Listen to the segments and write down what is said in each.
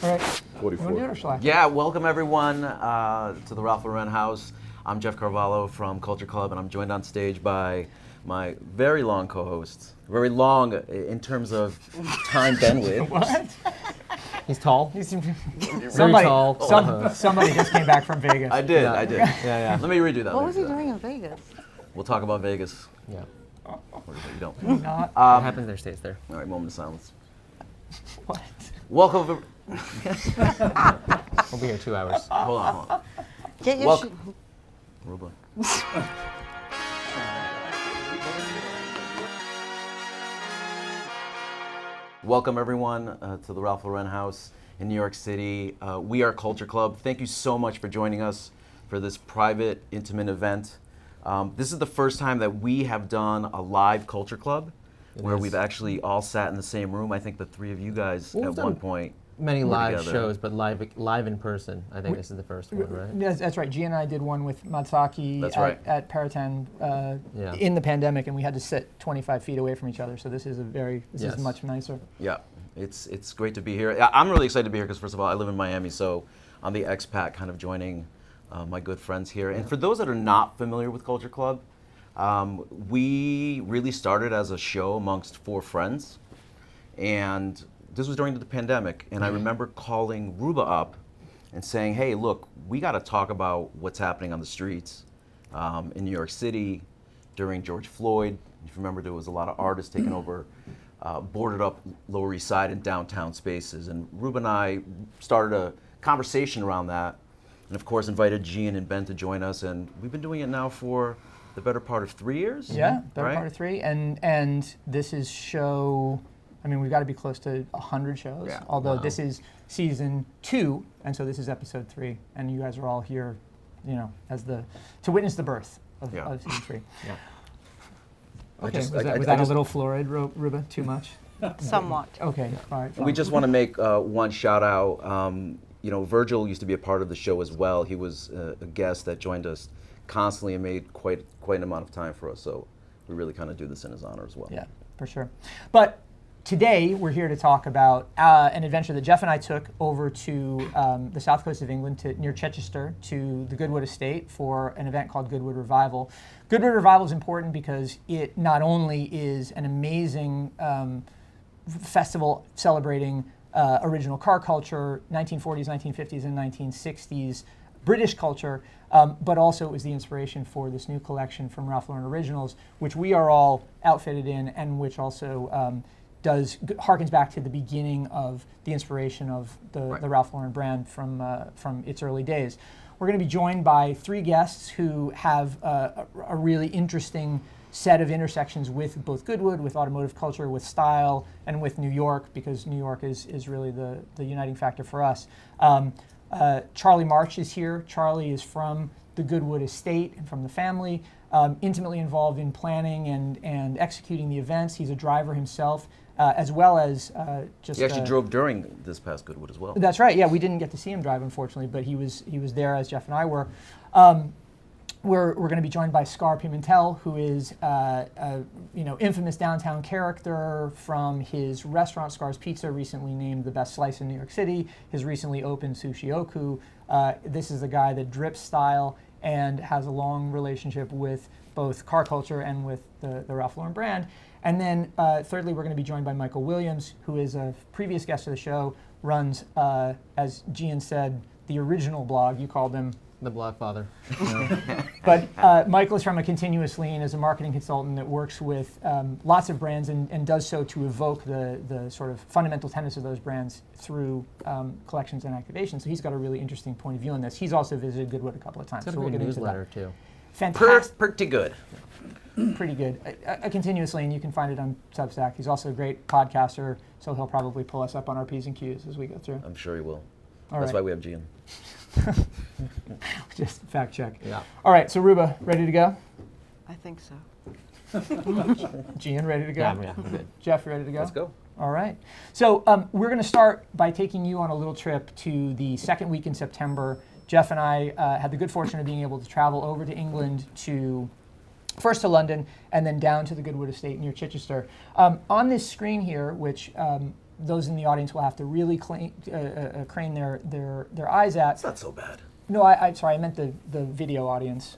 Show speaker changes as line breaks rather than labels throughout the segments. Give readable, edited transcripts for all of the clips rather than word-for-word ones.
All right.
44.
You want to do it or shall I?
Yeah, welcome everyone to the Ralph Lauren house. I'm Jeff Carvalho from Culture Club, and I'm joined on stage by my very long co-host. Very long in terms of time bandwidth.
What?
He's tall.
Somebody,
tall.
somebody just came back from Vegas.
I did.
Yeah.
Let me redo that.
What was he doing in Vegas?
We'll talk about Vegas.
Yeah.
Or you don't.
Not.
What happens there stays there.
All right, moment of silence.
What?
Welcome.
We'll be here 2 hours.
Hold on.
Get your
Welcome. Ruba. Welcome everyone to the Ralph Lauren house in New York City. We are Culture Club. Thank you so much for joining us for this private, intimate event. This is the first time that we have done a live Culture Club where we've actually all sat in the same room. I think the three of you guys at one point
Many
were
live
together.
shows, but live in person. I think this is the first one, right?
Yes, that's right. G and I did one with Matsaki
That's right.
at Paratan in the pandemic, and we had to sit 25 feet away from each other. So this is is much nicer.
Yeah, it's great to be here. I'm really excited to be here because first of all, I live in Miami, so I'm the expat kind of joining my good friends here. And for those that are not familiar with Culture Club, we really started as a show amongst four friends, and this was during the pandemic. And I remember calling Ruba up and saying, "Hey, look, we got to talk about what's happening on the streets in New York City during George Floyd. If you remember, there was a lot of artists taking over boarded up Lower East Side and downtown spaces. And Ruba and I started a conversation around that, and of course invited Gian and Ben to join us. And we've been doing it now for the better part of 3 years.
Yeah, better
right?
part of 3. And this is show, I mean, we've got to be close to 100 shows, although this is season 2, and so this is episode 3. And you guys are all here, you know, to witness the birth of season 3.
Yeah.
Okay, was that a little florid, Ruba? Too much?
Somewhat.
Okay, all right. Fine.
We just want to make one shout out. You know, Virgil used to be a part of the show as well. He was a guest that joined us constantly and made quite an amount of time for us. So we really kind of do this in his honor as well.
Yeah, for sure. But today we're here to talk about an adventure that Jeff and I took over to the south coast of England, near Chichester, to the Goodwood Estate for an event called Goodwood Revival. Goodwood Revival is important because it not only is an amazing festival celebrating original car culture, 1940s, 1950s, and 1960s British culture, but also it was the inspiration for this new collection from Ralph Lauren Originals, which we are all outfitted in, and which also harkens back to the beginning of the inspiration of the Ralph Lauren brand from its early days. We're going to be joined by 3 guests who have a really interesting set of intersections with both Goodwood, with automotive culture, with style, and with New York, because New York is really the uniting factor for us. Charlie March is here. Charlie is from the Goodwood Estate and from the family, intimately involved in planning and executing the events. He's a driver himself, as well as just...
He actually drove during this past Goodwood as well.
That's right, yeah. We didn't get to see him drive, unfortunately, but he was there as Jeff and I were. We're going to be joined by Scarr Pimentel, who is infamous downtown character from his restaurant Scarr's Pizza, recently named the best slice in New York City. His recently opened Sushi. This is a guy that drips style and has a long relationship with both car culture and with the Ralph Lauren brand. And then thirdly, we're going to be joined by Michael Williams, who is a previous guest of the show, runs, as Gian said, the original blog. You called him
The Blogfather.
But Michael is from A Continuous Lean as a marketing consultant that works with lots of brands and does so to evoke the sort of fundamental tenets of those brands through collections and activations. So he's got a really interesting point of view on this. He's also visited Goodwood a couple of times.
It's got
so
a
we'll
good
get into
newsletter,
that.
too.
Fantastic.
Pretty good.
Pretty good. A Continuous Lean, you can find it on Substack. He's also a great podcaster, so he'll probably pull us up on our P's and Q's as we go through.
I'm sure he will.
All
That's
right.
why we have Gian.
Just fact check.
Yeah.
All right, so Ruba, ready to go?
I think so.
Gian, ready to go?
Yeah, I'm good.
Jeff, you ready to go?
Let's go.
All right. So we're going to start by taking you on a little trip to the second week in September. Jeff and I had the good fortune of being able to travel over to England first to London and then down to the Goodwood Estate near Chichester. On this screen here, which those in the audience will have to really crane their eyes at.
It's not so bad.
No, I'm sorry. I meant the video audience,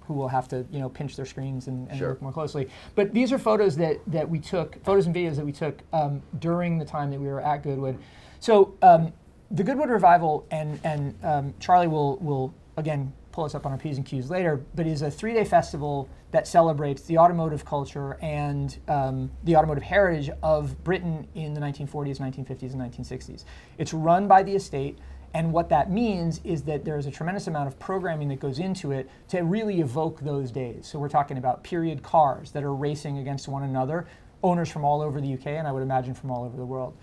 who will have to pinch their screens and
Sure.
look more closely. But these are photos that we took, photos and videos that we took during the time that we were at Goodwood. So the Goodwood Revival, and Charlie will again pull us up on our P's and Q's later, but is a 3-day festival that celebrates the automotive culture and the automotive heritage of Britain in the 1940s, 1950s, and 1960s. It's run by the estate. And what that means is that there is a tremendous amount of programming that goes into it to really evoke those days. So we're talking about period cars that are racing against one another, owners from all over the UK, and I would imagine from all over the world.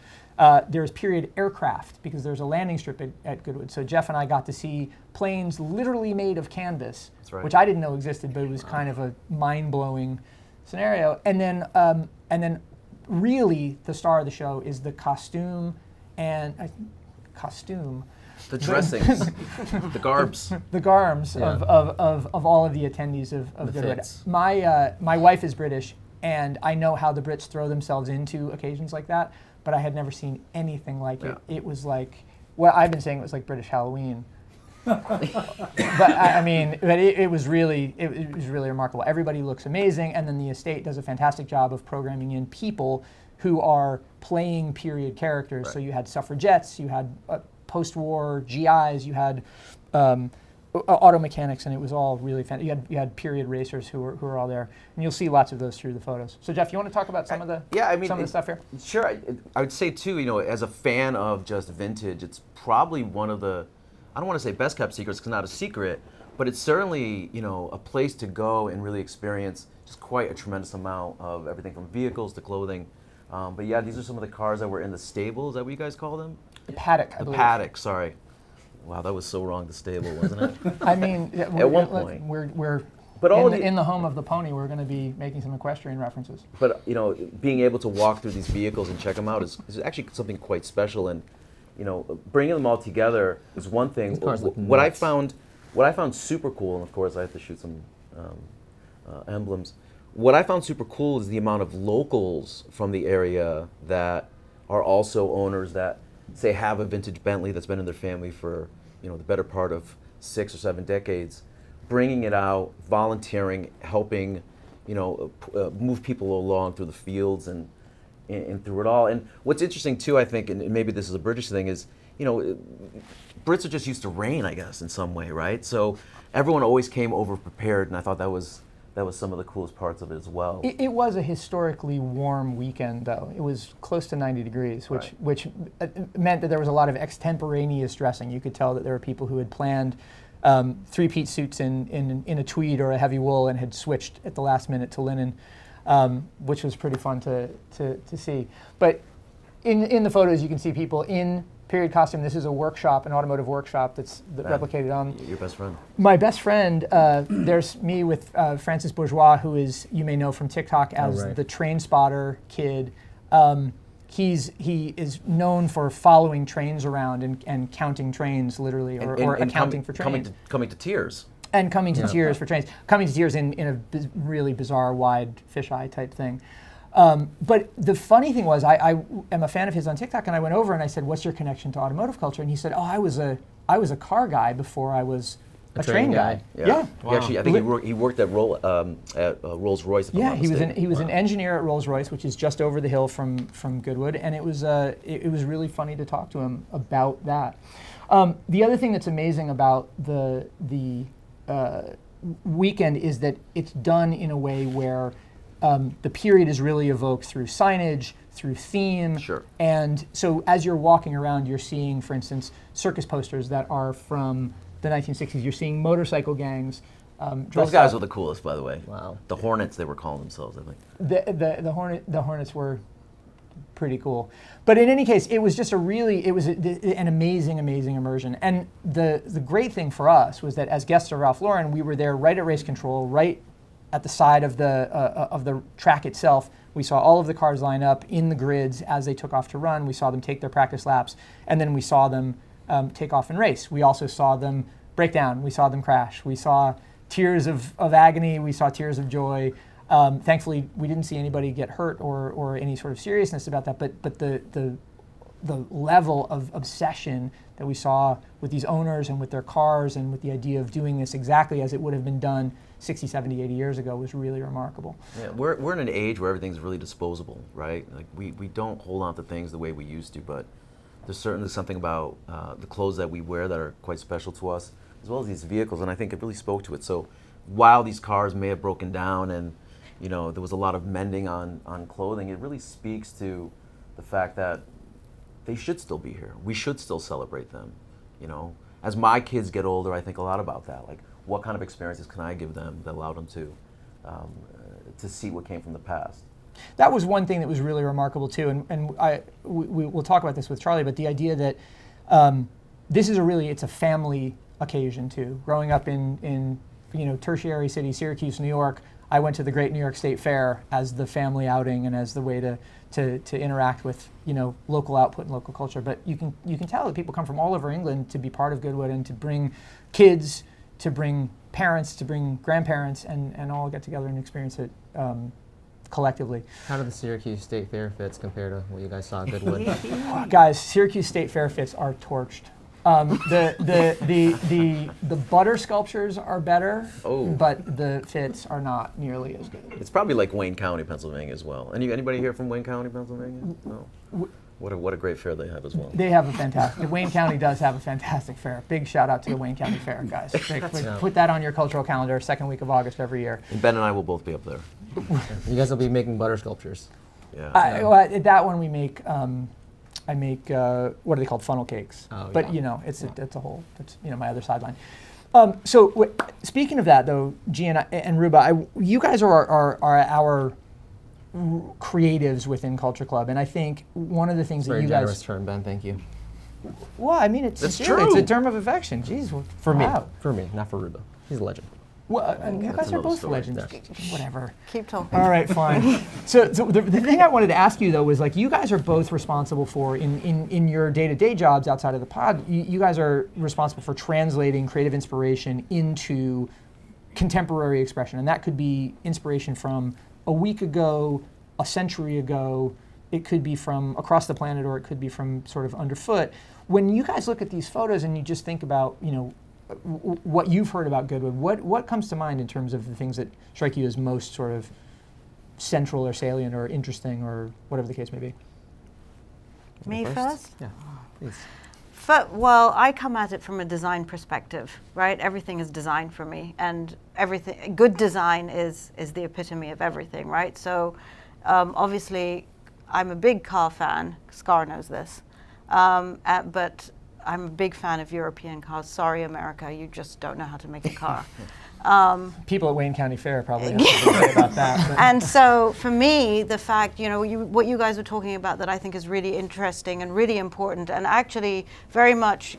There's period aircraft, because there's a landing strip at Goodwood. So Jeff and I got to see planes literally made of canvas,
That's right.
which I didn't know existed, but it was kind of a mind-blowing scenario. And then really the star of the show is the costume
The dressings, the garbs.
the garms
Yeah.
of all of the attendees of
The
Goodwood.
fits.
My wife is British, and I know how the Brits throw themselves into occasions like that, but I had never seen anything like it.
Yeah.
It was like, well, I've been saying it was like British Halloween. But I mean, but it was really remarkable. Everybody looks amazing, and then the estate does a fantastic job of programming in people who are playing period characters.
Right.
So you had suffragettes, you had post-war GIs, you had auto mechanics, and it was all really fantastic. You had period racers who were all there, and you'll see lots of those through the photos. So Jeff, you want to talk about some of the some of the stuff here?
Sure. I would say too, as a fan of just vintage, it's probably one of the, I don't want to say best kept secrets, because it's not a secret, but it's certainly a place to go and really experience just quite a tremendous amount of everything from vehicles to clothing. But yeah, these are some of the cars that were in the stable. Is that what you guys call them?
The paddock, I
The
believe.
paddock. Sorry. Wow, that was so wrong. The stable, wasn't it?
I mean,
At one point.
we're
But all
in the home of the pony. We're going to be making some equestrian references.
But being able to walk through these vehicles and check them out is actually something quite special. And bringing them all together is one thing.
These cars look
What I
nuts.
found super cool, and of course I have to shoot some emblems. What I found super cool is the amount of locals from the area that are also owners that, say, have a vintage Bentley that's been in their family for the better part of 6 or 7 decades, bringing it out, volunteering, helping move people along through the fields and through it all. And what's interesting too, I think, and maybe this is a British thing, is Brits are just used to rain, I guess, in some way, right? So everyone always came over prepared, and I thought that was some of the coolest parts of it as well.
It was a historically warm weekend, though. It was close to 90 degrees, which meant that there was a lot of extemporaneous dressing. You could tell that there were people who had planned three-piece suits in a tweed or a heavy wool and had switched at the last minute to linen, which was pretty fun to see. But in the photos, you can see people in period costume. This is a workshop, an automotive workshop that's replicated on.
Your best friend.
My best friend, there's me with Francis Bourgeois, who you may know from TikTok as
right.
the train spotter kid. He is known for following trains around and counting trains, literally, or accounting for trains.
Coming to tears.
And coming to tears for trains. Coming to tears in a really bizarre, wide fisheye type thing. But the funny thing was, I am a fan of his on TikTok, and I went over and I said, "What's your connection to automotive culture?" And he said, "Oh, I was a car guy before I was a train guy."
Yeah.
Wow.
Actually, I think he worked at Rolls Royce.
Yeah, he was an engineer at Rolls Royce, which is just over the hill from Goodwood, and it was really funny to talk to him about that. The other thing that's amazing about the weekend is that it's done in a way where the period is really evoked through signage, through theme.
Sure.
And so as you're walking around, you're seeing, for instance, circus posters that are from the 1960s. You're seeing motorcycle gangs.
Those guys were the coolest, by the way.
Wow.
The Hornets, they were calling themselves, I think.
The Hornets were pretty cool. But in any case, it was just an amazing immersion. And the great thing for us was that as guests of Ralph Lauren, we were there right at race control, right at the side of the track itself. We saw all of the cars line up in the grids as they took off to run. We saw them take their practice laps, and then we saw them take off and race. We also saw them break down. We saw them crash. We saw tears of agony. We saw tears of joy. Thankfully, we didn't see anybody get hurt or any sort of seriousness about that. But the the level of obsession that we saw with these owners and with their cars and with the idea of doing this exactly as it would have been done 60, 70, 80 years ago was really remarkable.
Yeah, we're in an age where everything's really disposable, right? Like we don't hold on to things the way we used to, but there's certainly something about the clothes that we wear that are quite special to us, as well as these vehicles, and I think it really spoke to it. So while these cars may have broken down and there was a lot of mending on clothing, it really speaks to the fact that they should still be here. We should still celebrate them. As my kids get older, I think a lot about that. Like, what kind of experiences can I give them that allow them to see what came from the past?
That was one thing that was really remarkable too, and we'll talk about this with Charlie. But the idea that this is it's a family occasion too. Growing up in tertiary city, Syracuse, New York, I went to the Great New York State Fair as the family outing and as the way to interact with local output and local culture. But you can tell that people come from all over England to be part of Goodwood and to bring kids, to bring parents, to bring grandparents, and all get together and experience it collectively.
How do the Syracuse State Fair fits compare to what you guys saw at Goodwood?
Guys, Syracuse State Fair fits are torched. The butter sculptures are better, but the fits are not nearly as good.
It's probably like Wayne County, Pennsylvania as well. Anybody here from Wayne County, Pennsylvania? No. What a great fair they have as well.
They have a fantastic. Wayne County does have a fantastic fair. Big shout out to the Wayne County Fair, guys. Put that on your cultural calendar. Second week of August every year.
And Ben and I will both be up there.
You guys will be making butter sculptures.
Yeah.
That one we make. I make what are they called, funnel cakes?
Oh,
but
yeah.
it's a whole. That's my other sideline. Speaking of that though, Gian and Ruba, you guys are our creatives within Culture Club, and I think one of the things that
Very
you
generous
guys.
term, Ben. Thank you.
Well, I mean, it's
That's
sincere.
true.
It's a term of affection. Jeez,
For
wow.
me, not for Ruba. He's a legend.
Well, you guys are
another
both
story.
legends. Whatever.
Keep talking.
All right, fine. So the thing I wanted to ask you though was like you guys are both responsible for in your day-to-day jobs outside of the pod. You guys are responsible for translating creative inspiration into contemporary expression, and that could be inspiration from a week ago, a century ago. It could be from across the planet, or it could be from sort of underfoot. When you guys look at these photos and you just think about what you've heard about Goodwood, what comes to mind in terms of the things that strike you as most sort of central or salient or interesting or whatever the case may be?
Me first?
Yeah, please.
Well, I come at it from a design perspective, right? Everything is design for me, and good design is the epitome of everything, right? So obviously, I'm a big car fan. Scarr knows this, but I'm a big fan of European cars. Sorry, America, you just don't know how to make a car.
People at Wayne County Fair probably have to say about that. But.
And so for me, the fact, what you guys were talking about that I think is really interesting and really important and actually very much,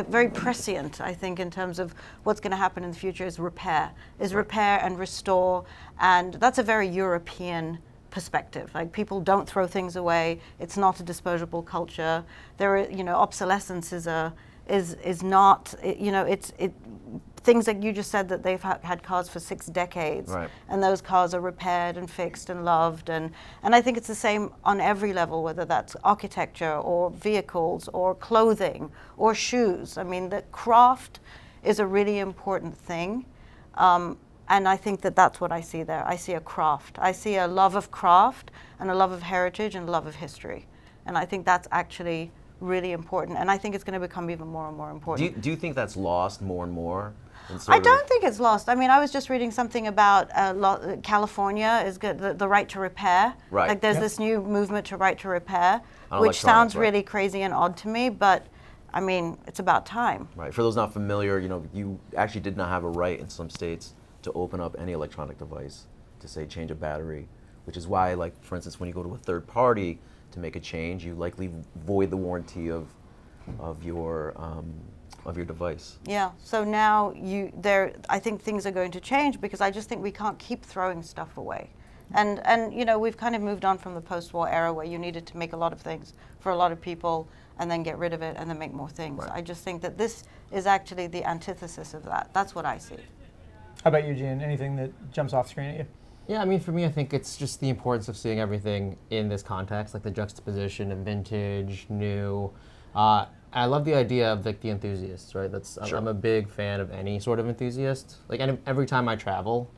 very prescient, I think, in terms of what's going to happen in the future is repair and restore. And that's a very European perspective. Like, people don't throw things away. It's not a disposable culture. Obsolescence is not, things like you just said, that they've had cars for 6 decades,
right.
And those cars are repaired and fixed and loved, and I think it's the same on every level, whether that's architecture or vehicles or clothing or shoes. I mean, the craft is a really important thing, and I think that's what I see there. I see a craft. I see a love of craft and a love of heritage and a love of history, and I think that's actually really important, and I think it's going to become even more and more important.
Do you think that's lost more and more?
I don't think it's lost. I mean, I was just reading something about California is good, the right to repair.
Right.
Like, there's this new movement to right to repair, which sounds really crazy and odd to me, but I mean, it's about time.
Right. For those not familiar, you actually did not have a right in some states to open up any electronic device to, say, change a battery, which is why, like, for instance, when you go to a third party to make a change, you likely void the warranty of your device.
Yeah. So now I think things are going to change, because I just think we can't keep throwing stuff away. And we've kind of moved on from the post-war era where you needed to make a lot of things for a lot of people and then get rid of it and then make more things.
Right.
I just think that this is actually the antithesis of that. That's what I see.
How about you, Gian? Anything that jumps off screen at you?
Yeah, I mean, for me, I think it's just the importance of seeing everything in this context, like the juxtaposition of vintage, new. I love the idea of like the enthusiasts, right? I'm a big fan of any sort of enthusiast. Like, and every time I travel,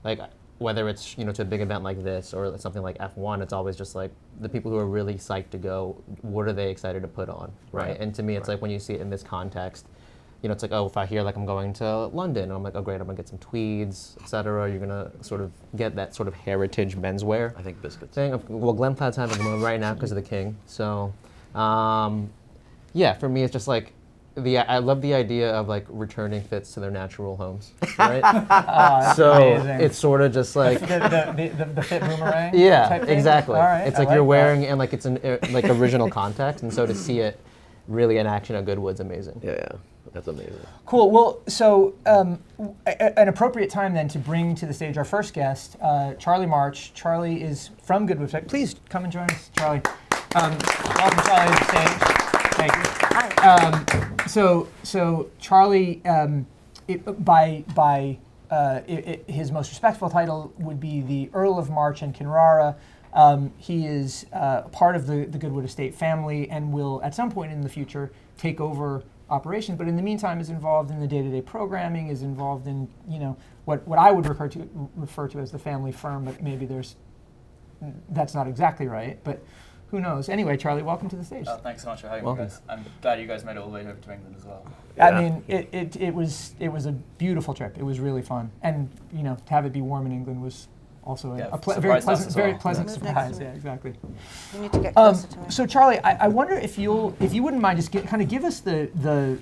like whether it's to a big event like this or something like F1, it's always just like the people who are really psyched to go. What are they excited to put on, right? And to me, it's like when you see it in this context. It's like, oh, if I hear like I'm going to London, I'm like, oh great, I'm gonna get some tweeds, etc. You're gonna sort of get that sort of heritage menswear.
I think biscuits.
Thing. Well, Glen Cloud's having one right now because of the king. So, yeah, for me, it's just like I love the idea of like returning fits to their natural homes, right? So
amazing.
it's sort of just like
the fit boomerang.
yeah,
type thing?
exactly.
All right,
it's
I
like you're
that.
wearing and like it's an like original context, and so to see it really in action at Goodwood's amazing.
Yeah, that's amazing.
Cool. Well, so an appropriate time then to bring to the stage our first guest, Charlie March. Charlie is from Goodwood. Please come and join us, Charlie. Welcome, Charlie, to the stage. Thank you. Hi. So Charlie, his most respectful title would be the Earl of March and Kinrara. He is part of the Goodwood Estate family and will, at some point in the future, take over operations. But in the meantime, is involved in the day-to-day programming. Is involved in what I would refer to as the family firm. But maybe that's not exactly right. But who knows? Anyway, Charlie, welcome to the stage.
Thanks so much for having me, guys. I'm glad you guys made it all the way over to England as well.
I mean, it was a beautiful trip. It was really fun, and to have it be warm in England was also a very pleasant surprise. Yeah, exactly.
You need to get closer to me.
So Charlie, I wonder if you wouldn't mind just give us the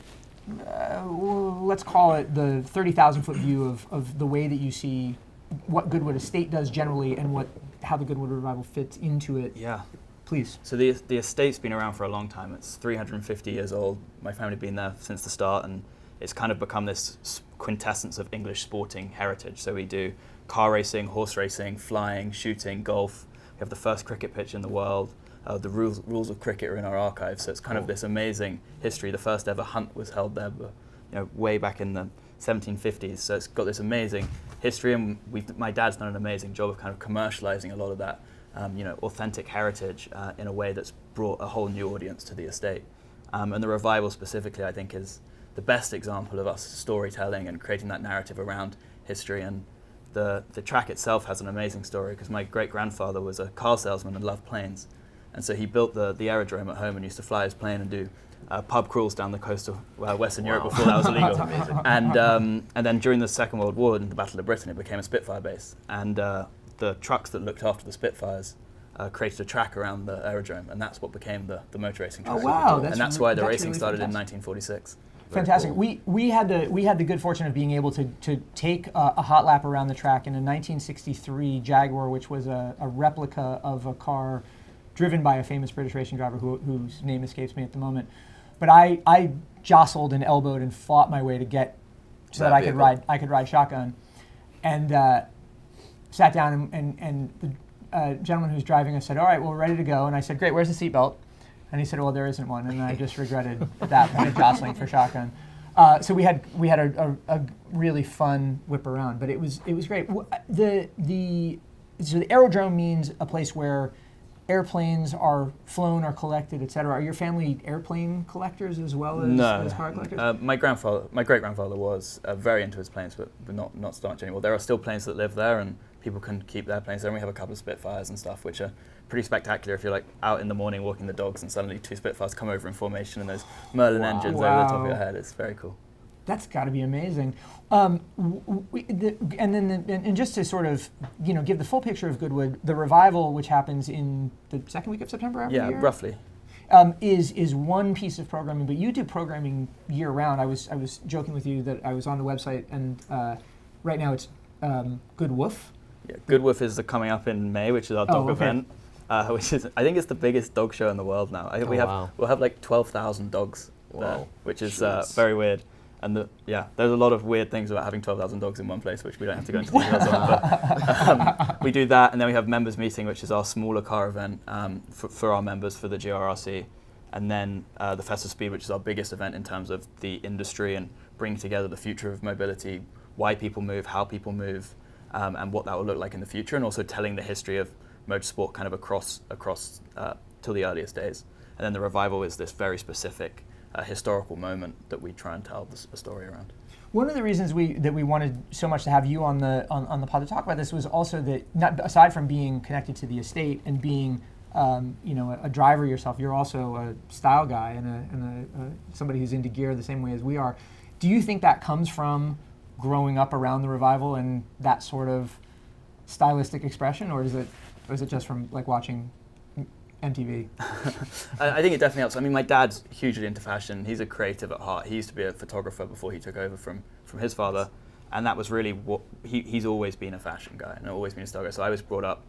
let's call it the 30,000-foot view of the way that you see what Goodwood Estate does generally and how the Goodwood Revival fits into it.
Yeah.
Please.
So the estate's been around for a long time. It's 350 years old. My family have been there since the start, and it's kind of become this quintessence of English sporting heritage. So we do car racing, horse racing, flying, shooting, golf. We have the first cricket pitch in the world. The rules of cricket are in our archives. So it's kind of this amazing history. The first ever hunt was held there, way back in the 1750s. So it's got this amazing history, and my dad's done an amazing job of kind of commercializing a lot of that. Authentic heritage in a way that's brought a whole new audience to the estate. And the revival specifically, I think, is the best example of us storytelling and creating that narrative around history. And the track itself has an amazing story because my great-grandfather was a car salesman and loved planes. And so he built the aerodrome at home and used to fly his plane and do pub crawls down the coast of Western Europe before that was illegal.
That's amazing.
And then during the Second World War and the Battle of Britain, it became a Spitfire base. And the trucks that looked after the Spitfires created a track around the aerodrome, and that's what became the motor racing track.
Oh wow!
And that's why the racing
really
started
fantastic.
in 1946.
Fantastic. Cool. We had the good fortune of being able to take a hot lap around the track in a 1963 Jaguar, which was a replica of a car driven by a famous British racing driver whose name escapes me at the moment. But I jostled and elbowed and fought my way to get so that I could ride shotgun, and sat down and the gentleman who's driving us said, "All right, well, we're ready to go." And I said, "Great, where's the seatbelt?" And he said, "Well, there isn't one." And I just regretted that point of jostling for shotgun. So we had a really fun whip around, but it was great. So the aerodrome means a place where airplanes are flown or collected, etc. Are your family airplane collectors as well as car collectors?
My great-grandfather was very into his planes, but not so much anymore. There are still planes that live there, and people can keep their planes there. And we have a couple of Spitfires and stuff, which are pretty spectacular if you're like out in the morning walking the dogs and suddenly two Spitfires come over in formation and there's Merlin engines over the top of your head. It's very cool.
That's got to be amazing. And just to sort of give the full picture of Goodwood, the revival, which happens in the second week of September every year?
Yeah, roughly.
Is one piece of programming, but you do programming year round. I was joking with you that I was on the website, and right now it's Good Woof.
Yeah, Good Woof is coming up in May, which is our dog event, which is I think it's the biggest dog show in the world now. I think we'll have like 12,000 dogs there, which is very weird. And there's a lot of weird things about having 12,000 dogs in one place, which we don't have to go into details on. But we do that, and then we have members meeting, which is our smaller car event for our members for the GRRC, and then the Festive Speed, which is our biggest event in terms of the industry and bringing together the future of mobility, why people move, how people move, and what that will look like in the future, and also telling the history of motorsport kind of across till the earliest days. And then the revival is this very specific historical moment that we try and tell a story around.
One of the reasons that we wanted so much to have you on the pod to talk about this was also that, aside from being connected to the estate and being a driver yourself, you're also a style guy and somebody who's into gear the same way as we are. Do you think that comes from growing up around the revival and that sort of stylistic expression, or is it just from like watching MTV?
I think it definitely helps. I mean, my dad's hugely into fashion. He's a creative at heart. He used to be a photographer before he took over from his father, and that was really what he's always been a fashion guy and always been a style guy. So I was brought up,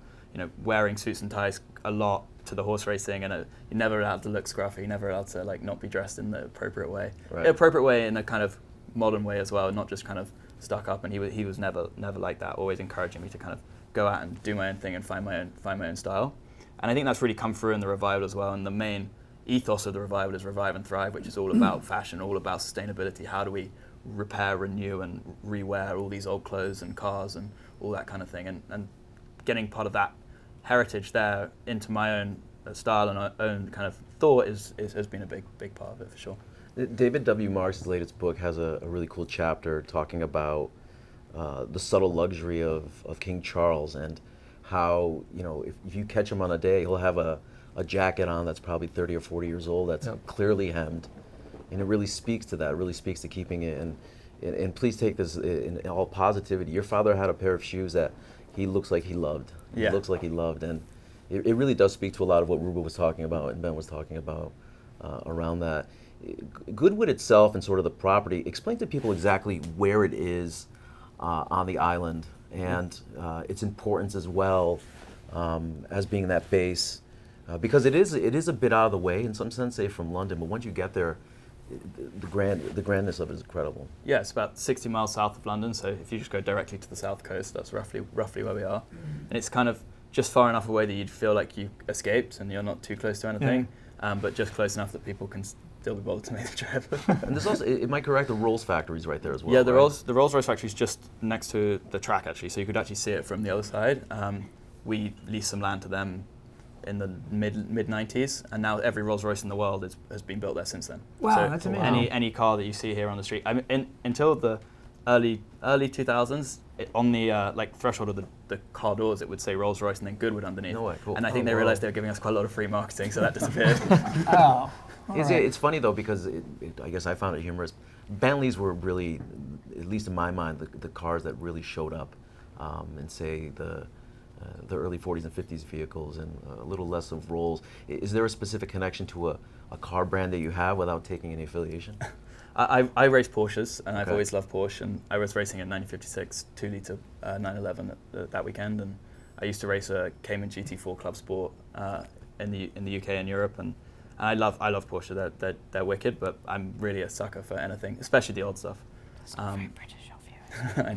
wearing suits and ties a lot to the horse racing, and you're never allowed to look scruffy. You're never allowed to not be dressed in the appropriate way.
Right.
The appropriate way in a kind of modern way as well, not just kind of stuck up. And he was never like that. Always encouraging me to kind of go out and do my own thing and find my own style. And I think that's really come through in the revival as well. And the main ethos of the revival is Revive and Thrive, which is all about fashion, all about sustainability. How do we repair, renew, and rewear all these old clothes and cars and all that kind of thing? And getting part of that heritage there into my own style and own kind of thought has been a big part of it for sure.
David W. Marks's latest book has a really cool chapter talking about the subtle luxury of King Charles, and how, if you catch him on a day, he'll have a jacket on that's probably 30 or 40 years old that's clearly hemmed. And it really speaks to that. It really speaks to keeping it. And please take this in all positivity. Your father had a pair of shoes that he looks like he loved.
Yeah.
He looks like he loved. And it really does speak to a lot of what Ruba was talking about and Ben was talking about around that. Goodwood itself and sort of the property, explain to people exactly where it is on the island, and its importance as well as being that base, because it is a bit out of the way in some sense, say from London, but once you get there, the grandness of it is incredible.
Yeah, it's about 60 miles south of London, so if you just go directly to the south coast, that's roughly where we are. And it's kind of just far enough away that you'd feel like you escaped and you're not too close to anything, but just close enough that people can still be bothered to make the trip.
And there's also, am I correct, the Rolls factory's right there as well?
Yeah, the
right?
Rolls-Royce factory's just next to the track actually, so you could actually see it from the other side. We leased some land to them in the mid-90s, and now every Rolls-Royce in the world has been built there since then.
Wow,
so
that's amazing.
Any car that you see here on the street, I mean, until the early 2000s, on the threshold of the car doors, it would say Rolls-Royce and then Goodwood underneath.
No way, cool.
And I think they realized they were giving us quite a lot of free marketing, so that disappeared.
Oh.
It's funny though, because I guess I found it humorous. Bentleys were really, at least in my mind, the cars that really showed up in, say, the early 40s and 50s vehicles, and a little less of Rolls. Is there a specific connection to a that brand that you have without taking any affiliation?
I race Porsches, and I've
Okay.
always loved Porsche, and I was racing a 1956 2-litre 911 that weekend, and I used to race a Cayman GT4 Club Sport in the UK and Europe, and I love Porsche. They're wicked, but I'm really a sucker for anything, especially the old stuff.
That's not very British of you.
I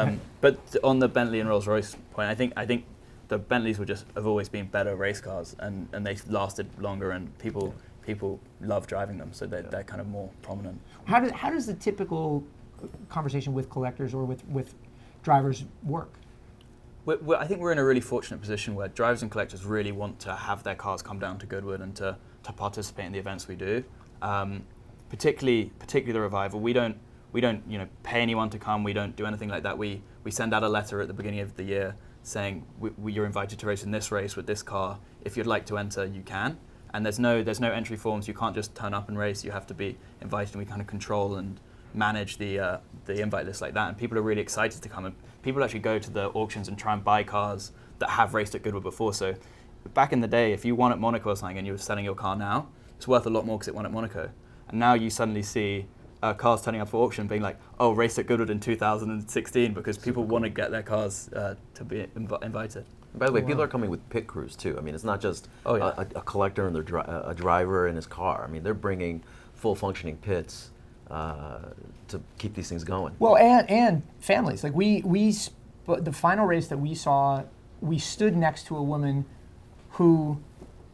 know. But on the Bentley and Rolls-Royce point, I think the Bentleys have always been better race cars, and they lasted longer, and people love driving them, so they're kind of more prominent.
How does the typical conversation with collectors or with drivers work?
I think we're in a really fortunate position where drivers and collectors really want to have their cars come down to Goodwood and to participate in the events we do. Particularly the Revival. We don't pay anyone to come. We don't do anything like that. We send out a letter at the beginning of the year saying you're invited to race in this race with this car. If you'd like to enter, you can. And there's no entry forms. You can't just turn up and race. You have to be invited, and we kind of control and manage the invite list like that. And people are really excited to come. And people actually go to the auctions and try and buy cars that have raced at Goodwood before. So back in the day, if you won at Monaco or something and you were selling your car now, it's worth a lot more because it won at Monaco. And now you suddenly see cars turning up for auction being like, oh, raced at Goodwood in 2016, because people want to get their cars to be invited.
By the way, people are coming with pit crews too. I mean, it's not just a collector and a driver in his car. I mean, they're bringing full functioning pits to keep these things going.
Well, and families. Like the final race that we saw, we stood next to a woman who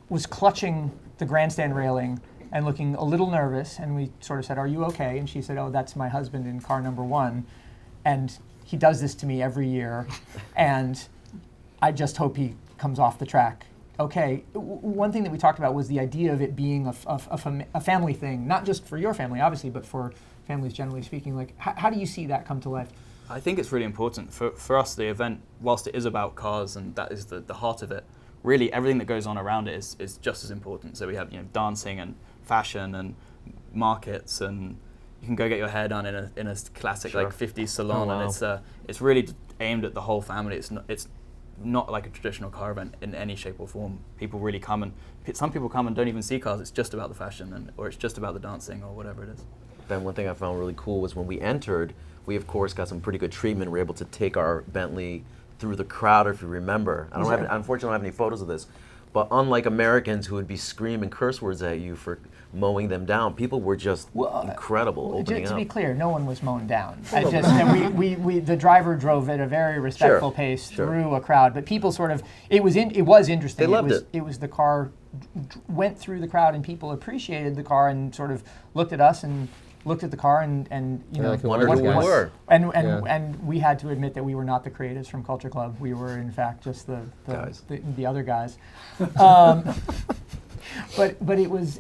was clutching the grandstand railing and looking a little nervous, and we sort of said, "Are you okay?" And she said, "Oh, that's my husband in car number 1." And he does this to me every year, and I just hope he comes off the track. Okay, one thing that we talked about was the idea of it being a family thing, not just for your family, obviously, but for families generally speaking. Like, how do you see that come to life?
I think it's really important. For us, the event, whilst it is about cars and that is the heart of it, really everything that goes on around it is just as important. So we have dancing and fashion and markets, and you can go get your hair done in a classic like 50s salon, and it's really aimed at the whole family. It's not like a traditional car event in any shape or form. People really come, and some people come and don't even see cars. It's just about the fashion, or it's just about the dancing, or whatever it is.
Then one thing I found really cool was when we entered, we of course got some pretty good treatment. We were able to take our Bentley through the crowd, if you remember. Unfortunately, I don't have any photos of this, but unlike Americans who would be screaming curse words at you for mowing them down, people were just incredible opening
to
up.
be clear, no one was mown down. The driver drove at a very respectful pace through a crowd, but people sort of, it was interesting.
They loved it.
It was the car went through the crowd, and people appreciated the car and sort of looked at us and looked at the car and
wondered who we were.
And we had to admit that we were not the creatives from Culture Club. We were in fact just the other guys. But it was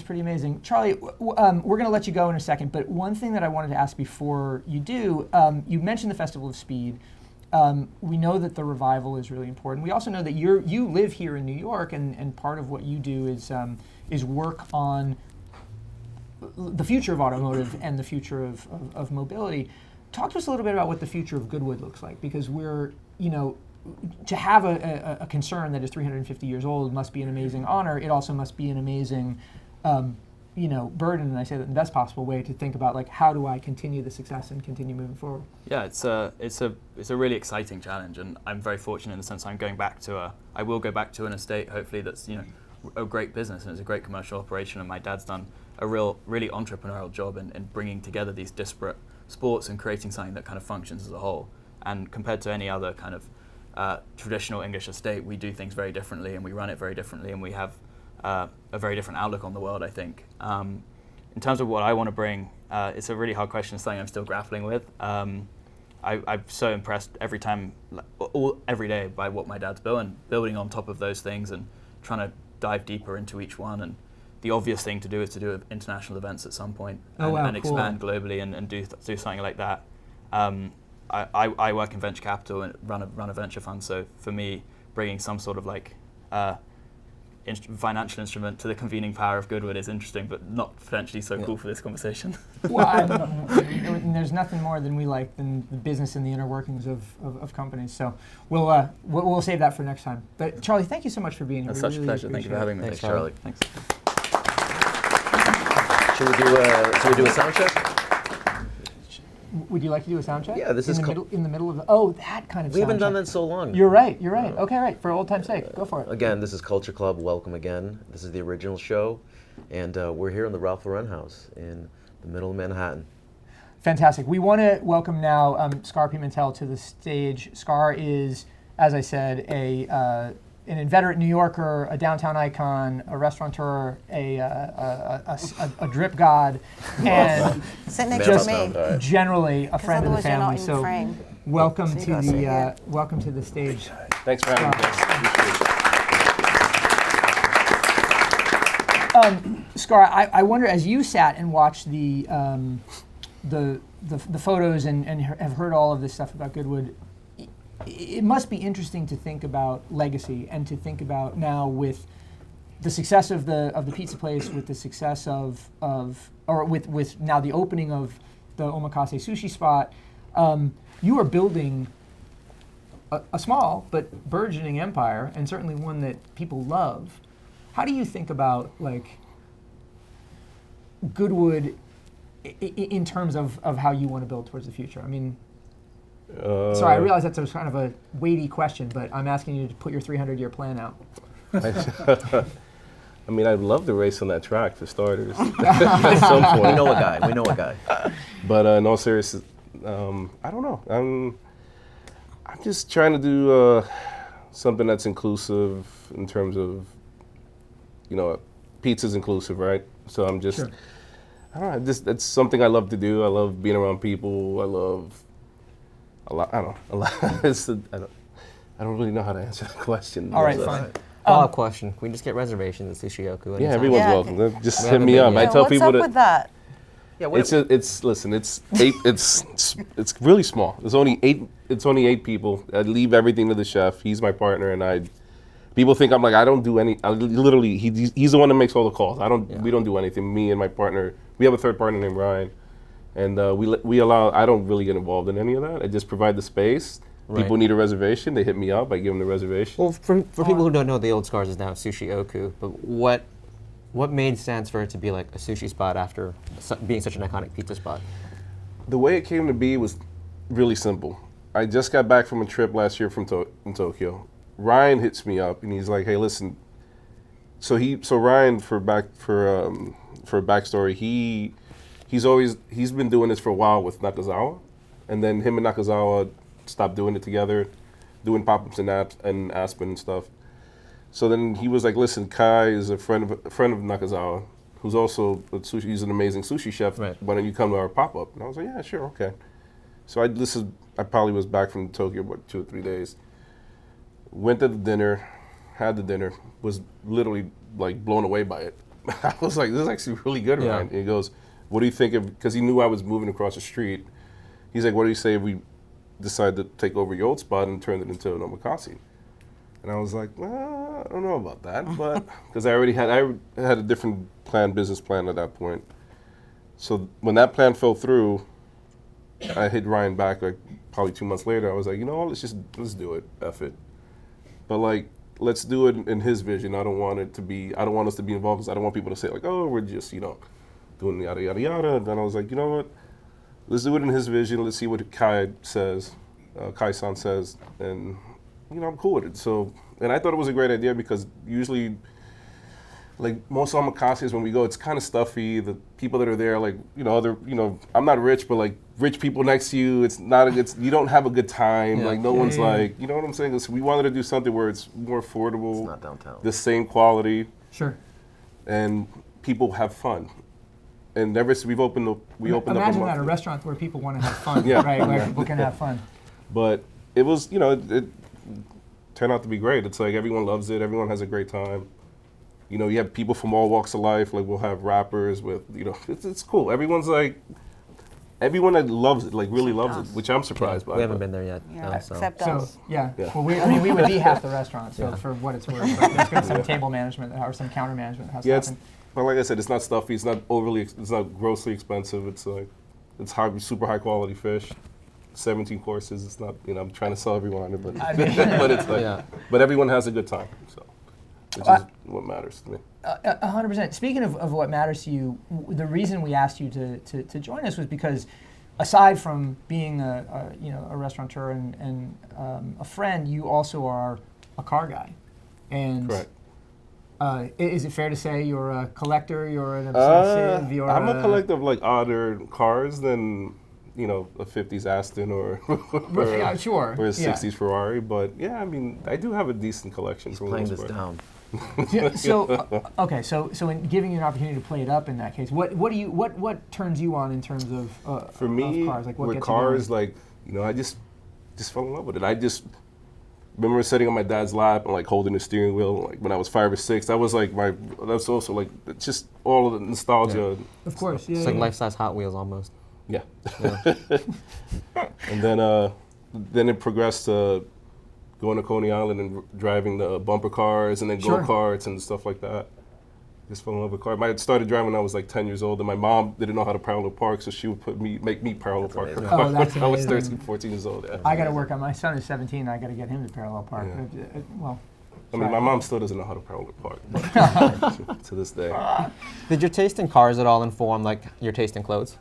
pretty amazing. Charlie, we're going to let you go in a second, but one thing that I wanted to ask before you do, you mentioned the Festival of Speed. We know that the revival is really important. We also know that you live here in New York, and part of what you do is work on the future of automotive and the future of mobility. Talk to us a little bit about what the future of Goodwood looks like, because we're, to have a concern that is 350 years old must be an amazing honor. It also must be an amazing, burden, and I say that in the best possible way, to think about, like, how do I continue the success and continue moving forward?
Yeah, it's a really exciting challenge, and I'm very fortunate in the sense I will go back to an estate, hopefully, that's a great business, and it's a great commercial operation, and my dad's done a really entrepreneurial job in bringing together these disparate sports and creating something that kind of functions as a whole. And compared to any other kind of traditional English estate, we do things very differently, and we run it very differently, and we have a very different outlook on the world, I think. In terms of what I want to bring, it's a really hard question, it's something I'm still grappling with. I'm so impressed every day by what my dad's building on top of those things, and trying to dive deeper into each one. And the obvious thing to do is to do international events at some point, and expand globally and do something like that. I work in venture capital and run a venture fund, so for me, bringing some sort of like financial instrument to the convening power of Goodwood is interesting, but not potentially so cool for this conversation.
Well, there's nothing more than we like than the business and the inner workings of companies. So we'll save that for next time. But Charlie, thank you so much for being here.
It's such a pleasure. Thank you for having me.
Thanks, Charlie.
Thanks.
Should we do a sound check?
Would you like to do a sound check?
Yeah, this is
in the middle of that kind of.
We haven't
sound
done
check.
that so long.
You're right. Okay, right. For old time's sake, go for it.
Again, this is Culture Club. Welcome again. This is the original show, and we're here in the Ralph Lauren house in the middle of Manhattan.
Fantastic. We want to welcome now Scarr Pimentel to the stage. Scarr is, as I said, an inveterate New Yorker, a downtown icon, a restaurateur, a drip god, and
Sit next
just
to me.
generally a friend of the
otherwise you're not
family.
in
So
frame.
welcome
So you
to
gotta sit here.
welcome to the stage.
Thanks for having me, guys.
Scarr, I wonder, as you sat and watched the photos and have heard all of this stuff about Goodwood, it must be interesting to think about legacy and to think about now with the success of the pizza place, with the success with now the opening of the omakase sushi spot. You are building a small but burgeoning empire, and certainly one that people love. How do you think about, like, Goodwood in terms of how you want to build towards the future? I mean, sorry, I realize that's a kind of a weighty question, but I'm asking you to put your 300-year plan out.
I mean, I'd love to race on that track for starters at some point.
We know a guy.
But in all seriousness, I don't know. I'm just trying to do something that's inclusive in terms of, pizza's inclusive, right? So I'm just,
Sure.
I don't know, that's something I love to do. I love being around people. I love A lot. I don't know. A lot. I don't really know how to answer the question.
All right, fine.
Follow-up question. Can we just get reservations at Sushi Oku?
Yeah,
anytime?
everyone's
Yeah,
welcome. Just
We
hit
haven't
me
been
up.
yet.
I
Yeah,
tell
what's
people
up with that?
Yeah,
it's really small. It's only 8 people. I leave everything to the chef. He's my partner, and people think I'm like, I don't do any. Literally, he's the one that makes all the calls. We don't do anything. Me and my partner. We have a third partner named Ryan, and we allow. I don't really get involved in any of that. I just provide the space.
Right.
People need a reservation. They hit me up. I give them the reservation.
Well, for people who don't know, the old Scarr's is now Sushi Oku. But what made sense for it to be like a sushi spot after being such an iconic pizza spot?
The way it came to be was really simple. I just got back from a trip last year from in Tokyo. Ryan hits me up and he's like, "Hey, listen." So Ryan, for backstory, he's been doing this for a while with Nakazawa, and then him and Nakazawa stopped doing it together, doing pop-ups in Aspen and stuff. So then he was like, "Listen, Kai is a friend of Nakazawa, who's also he's an amazing sushi chef.
Right.
Why don't you come to our pop-up?" And I was like, "Yeah, sure, okay." So I probably was back from Tokyo about 2 or 3 days. Went to the dinner, had the dinner, was literally like blown away by it. I was like, "This is actually really good,
Yeah.
Ryan." And he goes, "What do you think of?" Because he knew I was moving across the street. He's like, "What do you say if we decide to take over your old spot and turn it into an omakase?" And I was like, "Well, I don't know about that," but because I had a different business plan at that point. So when that plan fell through, I hit Ryan back like probably 2 months later. I was like, "You know what? Let's do it. F it." But like, let's do it in his vision. I don't want us to be involved because I don't want people to say like, "Oh, we're just doing yada yada yada." And then I was like, "You know what? Let's do it in his vision. Let's see what Kai says, Kai-san says, and I'm cool with it." So, and I thought it was a great idea because usually, like most omakases, when we go, it's kind of stuffy. The people that are there, like I'm not rich, but like rich people next to you, you don't have a good time.
Yeah.
Like no one's like, you know what I'm saying? So we wanted to do something where it's more affordable,
It's not downtown.
the same quality,
Sure.
and people have fun. And ever since we opened up a
Imagine
month.
that, a restaurant where people want to have fun,
Yeah.
right? Where people can have fun.
But it was, it turned out to be great. It's like everyone loves it. Everyone has a great time. You have people from all walks of life. Like we'll have rappers with, it's cool. Everyone that loves it, like really loves it, which I'm surprised by.
We haven't
but-
been there yet.
Yeah,
so.
except
So
us.
yeah.
Yeah.
Well, we would be half the restaurant. So for what it's worth, like, there's been some table management or some counter management that has to
Yeah,
happen.
but like I said, it's not stuffy. It's not grossly expensive. It's like, it's super high quality fish. 17 courses. It's not, I'm trying to sell everyone on it, but
I mean-
but it's like,
Yeah.
but everyone has a good time. So, which is what matters to me.
100%. Speaking of what matters to you, the reason we asked you to join us was because, aside from being a restaurateur and a friend, you also are a car guy. And
Correct.
Is it fair to say you're a collector? You're an obsessive? You're
I'm a collector of like odder cars than a 50s Aston or
Yeah, sure.
or a
Yeah.
60s Ferrari. But yeah, I mean, I do have a decent collection.
He's
for the
playing
most
this
part.
down.
Yeah, so in giving you an opportunity to play it up in that case, what turns you on in terms of
For me,
of cars? Like what
with
gets
cars,
you going?
like I just fell in love with it. I just remember sitting on my dad's lap and like holding the steering wheel. Like when I was 5 or 6, that was like that's also like it's just all of the nostalgia.
Of course, yeah.
It's like
yeah.
life-size Hot Wheels almost.
Yeah. And then it progressed to going to Coney Island and driving the bumper cars and then
Sure.
go-karts and stuff like that. Just fell in love with cars. I started driving when I was like 10 years old, and my mom didn't know how to parallel park, so she would make me parallel park her
amazing.
car.
Oh, that's
I was
amazing.
13, 14 years old. Yeah.
I got to work on my son is 17. I got to get him to parallel park.
Yeah.
Well,
I mean, my
sorry.
mom still doesn't know how to parallel park, but to this day.
Did your taste in cars at all inform like your taste in clothes?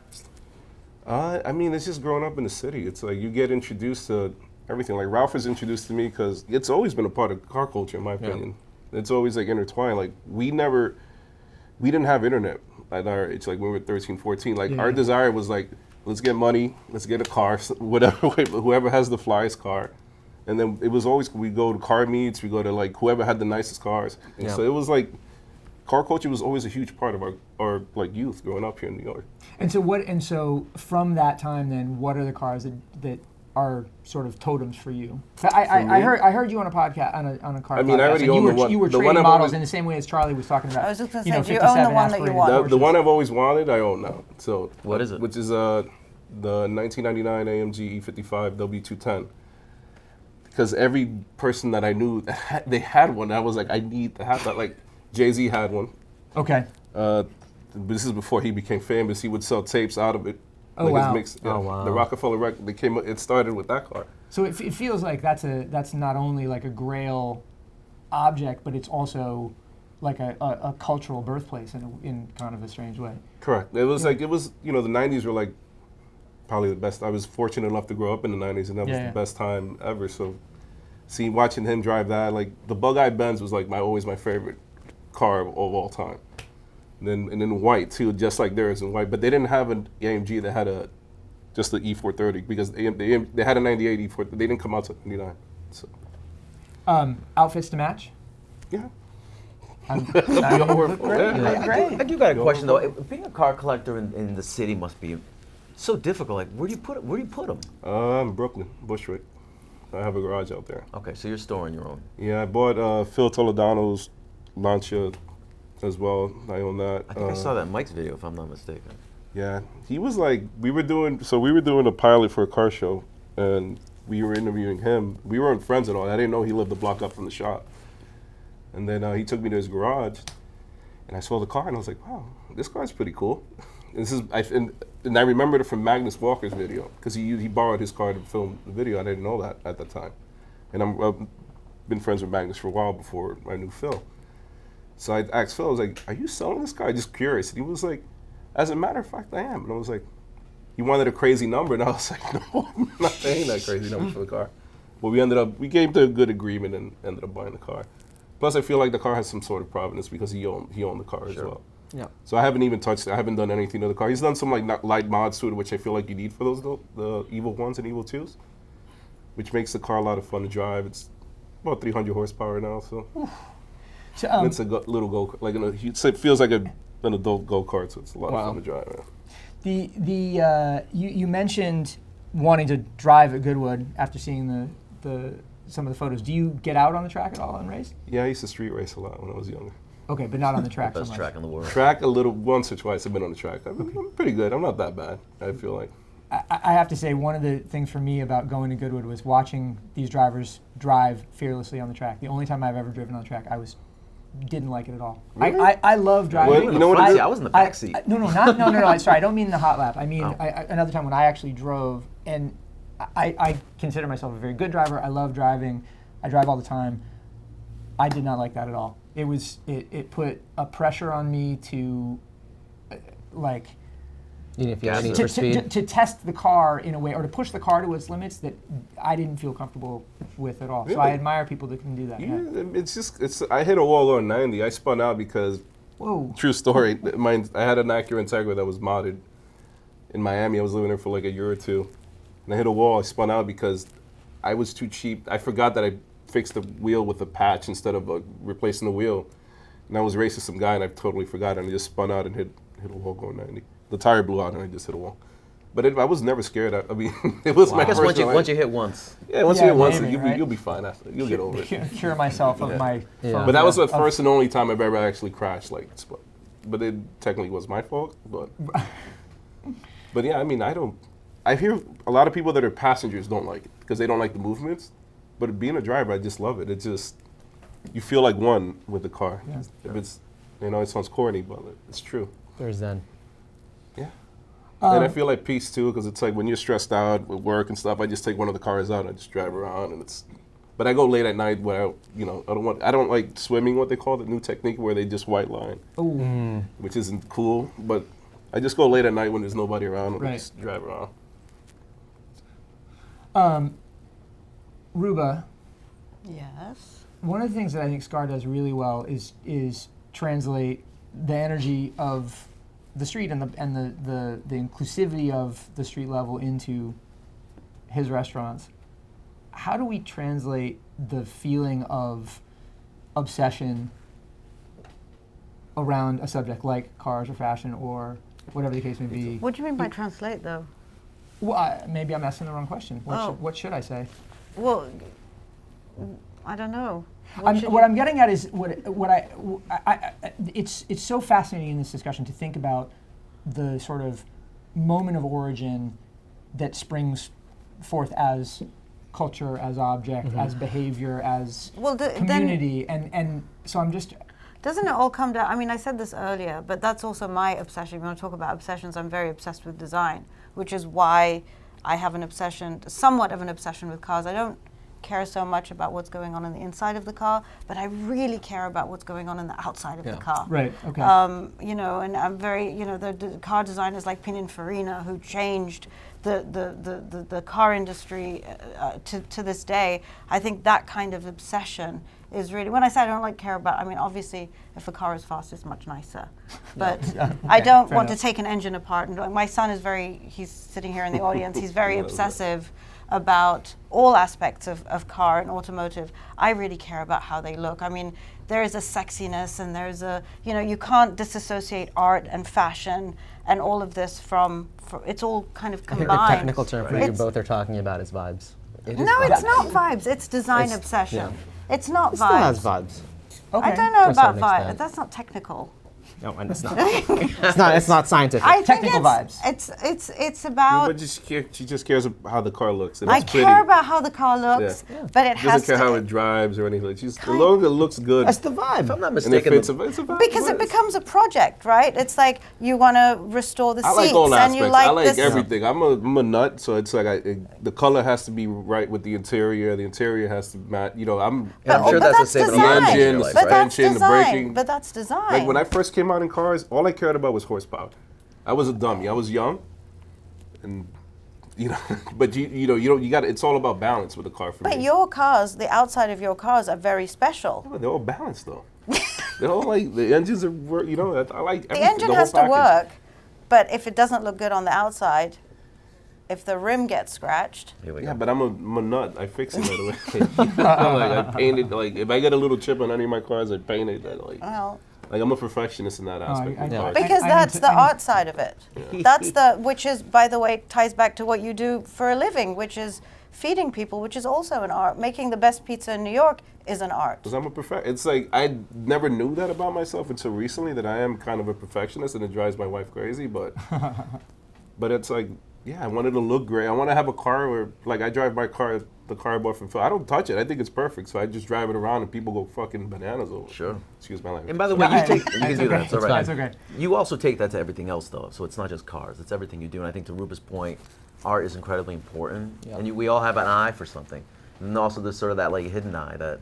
I mean, it's just growing up in the city. It's like you get introduced to everything. Like Ralph was introduced to me because it's always been a part of car culture, in my opinion. It's always like intertwined. Like we didn't have internet at our age. Like when we were 13, 14. Like our desire was like, let's get money, let's get a car, whatever. Whoever has the flyest car. And then it was always, we go to car meets, we go to like whoever had the nicest cars. And so it was like, car culture was always a huge part of our like youth growing up here in New York.
And so from that time then, what are the cars that are sort of totems for you? I heard you on a podcast on a car.
I mean,
podcast,
I already
and
own the one.
You were
The one
trading
I've
models
always-
in the same way as Charlie was talking about.
I was just gonna
you know,
say, do you own the
57
one that you
aspirated
want?
The
Porsches.
one I've always wanted, I own now. So
What is it?
Which is the 1999 AMG E55 W210. Because every person that I knew, they had one. I was like, I need to have that. Like Jay-Z had one.
Okay.
This is before he became famous. He would sell tapes out of it.
Oh,
like
wow.
Oh, wow.
The Rockefeller record. It started with that car.
So it feels like that's not only like a Grail object, but it's also like a cultural birthplace in kind of a strange way.
Correct. It was like, the 90s were like probably the best. I was fortunate enough to grow up in the 90s, and that was the best time ever. So watching him drive that, like the Bug-Eye Benz was like always my favorite car of all time. And then white too, just like theirs in white. But they didn't have an AMG that had just the E430, because they had a 98 E430. They didn't come out to 99. So
Outfits to match?
yeah.
Great.
I do got a question though. Being a car collector in the city must be so difficult. Like, where do you put them?
In Brooklyn, Bushwick. I have a garage out there.
Okay, so you're storing your own.
Yeah, I bought Phil Toledano's Lancia as well. I own that.
I think I saw that in Mike's video, if I'm not mistaken.
Yeah, he was like, we were doing a pilot for a car show, and we were interviewing him. We weren't friends at all. I didn't know he lived a block up from the shop. And then he took me to his garage, and I saw the car, and I was like, wow, this car's pretty cool. And I remembered it from Magnus Walker's video, because he borrowed his car to film the video. I didn't know that at the time. And I've been friends with Magnus for a while before I knew Phil. So I asked Phil, I was like, are you selling this car? Just curious. And he was like, as a matter of fact, I am. And I was like, he wanted a crazy number, and I was like, no, I'm not paying that crazy number for the car. But we came to a good agreement and ended up buying the car. Plus, I feel like the car has some sort of provenance because he owned the car as well.
Yeah.
So I haven't even touched it. I haven't done anything to the car. He's done some like light mods to it, which I feel like you need for those the Evil 1s and Evil 2s, which makes the car a lot of fun to drive. It's about 300 horsepower now, so it's a little go like it feels like an adult go kart, so it's a lot of fun to drive. Yeah.
You mentioned wanting to drive at Goodwood after seeing some of the photos. Do you get out on the track at all and race?
Yeah, I used to street race a lot when I was younger.
Okay, but not on the track so
Best
much.
track in the world.
Track a little, once or twice I've been on the track. I'm pretty good. I'm not that bad, I feel like.
I have to say, one of the things for me about going to Goodwood was watching these drivers drive fearlessly on the track. The only time I've ever driven on the track, didn't like it at all.
Really?
I love driving.
Well, you know what
I was in the back seat.
No. Sorry, I don't mean the hot lap. I mean another time when I actually drove, and I consider myself a very good driver. I love driving. I drive all the time. I did not like that at all. It put a pressure on me to like
Even if you have any for speed.
to test the car in a way, or to push the car to its limits that I didn't feel comfortable with at all.
Really?
So I admire people that can do that.
Yeah, it's I hit a wall on 90. I spun out because,
Whoa.
true story, I had an Acura Integra that was modded in Miami. I was living there for like a year or two. And I hit a wall. I spun out because I was too cheap. I forgot that I fixed the wheel with a patch instead of replacing the wheel. And I was racing some guy, and I totally forgot, and I just spun out and hit a wall going 90. The tire blew out, and I just hit a wall. But I was never scared. I mean, it was my
I guess
first
once you hit once.
Yeah, once you hit once,
maybe, right?
you'll be fine after. You'll get over it.
Cure myself of my.
Yeah.
But that was the first and only time I've ever actually crashed. But it technically was my fault. But yeah, I mean, I hear a lot of people that are passengers don't like it because they don't like the movements. But being a driver, I just love it. It's just, you feel like one with the car.
Yeah.
If it's, it sounds corny, but it's true.
There's Zen.
Yeah. And I feel like peace too, because it's like when you're stressed out with work and stuff, I just take one of the cars out and I just drive around, and but I go late at night where I don't like swimming, what they call the new technique where they just white line, which isn't cool, but I just go late at night when there's nobody around and I
Right.
just drive around.
Ruba,
Yes.
one of the things that I think Scarr does really well is translate the energy of the street and the inclusivity of the street level into his restaurants. How do we translate the feeling of obsession around a subject like cars or fashion or whatever the case may be?
What do you mean by translate, though?
Well, maybe I'm asking the wrong question.
Oh.
What should I say?
Well, I don't know.
What I'm getting at is it's so fascinating in this discussion to think about the sort of moment of origin that springs forth as culture, as object, as behavior, as community, and so I'm just.
Doesn't it all come down? I mean, I said this earlier, but that's also my obsession. If you want to talk about obsessions, I'm very obsessed with design, which is why I have somewhat of an obsession with cars. I don't care so much about what's going on the inside of the car, but I really care about what's going on in the outside of the car.
Right. Okay.
And I'm very, the car designers like Pininfarina who changed the car industry to this day. I think that kind of obsession is really, when I say I don't care about, I mean, obviously, if a car is fast, it's much nicer. But I don't want to take an engine apart. And my son is he's sitting here in the audience, he's very obsessive about all aspects of car and automotive. I really care about how they look. I mean, there is a sexiness and there's you can't disassociate art and fashion and all of this from it's all kind of combined.
I think the technical term for you both are talking about is vibes.
It's not vibes, it's design obsession. Yeah. It's not
it
vibes.
still has vibes.
Okay. I don't know about vibes. That's not technical.
No, and it's not. It's not scientific.
Technical vibes.
It's about.
But she just cares about how the car looks.
I care about how the car looks, but it
has to. Doesn't care how it drives or anything. As long as it looks good.
That's the vibe. If I'm not
mistaken. It's a vibe.
Because it becomes a project, right? It's like you want to restore the seats,
I like all
and you
aspects.
like
I like
this.
everything. I'm a nut, so it's like the color has to be right with the interior. The interior has to match.
I'm sure that's the same.
The engine, the suspension, the braking.
But that's design.
Like when I first came out in cars, all I cared about was horsepower. I was a dummy. I was young, and but you got it's all about balance with the car for me.
But your cars, the outside of your cars are very special.
Yeah, they're all balanced though. They're all like the engines are I like everything.
The engine has to work, but if it doesn't look good on the outside, if the rim gets scratched.
Yeah, but I'm a nut. I fix it right away. I paint it if I get a little chip on any of my cars, I paint it Like I'm a perfectionist in that aspect.
Because that's the art side of it. Yeah. Which is, by the way, ties back to what you do for a living, which is feeding people, which is also an art. Making the best pizza in New York is an art.
Because I'm a perfectionist. It's like I never knew that about myself until recently, that I am kind of a perfectionist, and it drives my wife crazy. But it's like, I want it to look great. I want to have a car where, like, I drive my car, the car I bought from Phil. I don't touch it. I think it's perfect. So I just drive it around and people go fucking bananas over it.
Sure.
Excuse my language.
And by the way, you can do that. It's all right.
It's okay.
You also take that to everything else, though. So it's not just cars. It's everything you do. And I think to Rupa's point, art is incredibly important. Yeah. And we all have an eye for something. And also there's sort of that like hidden eye that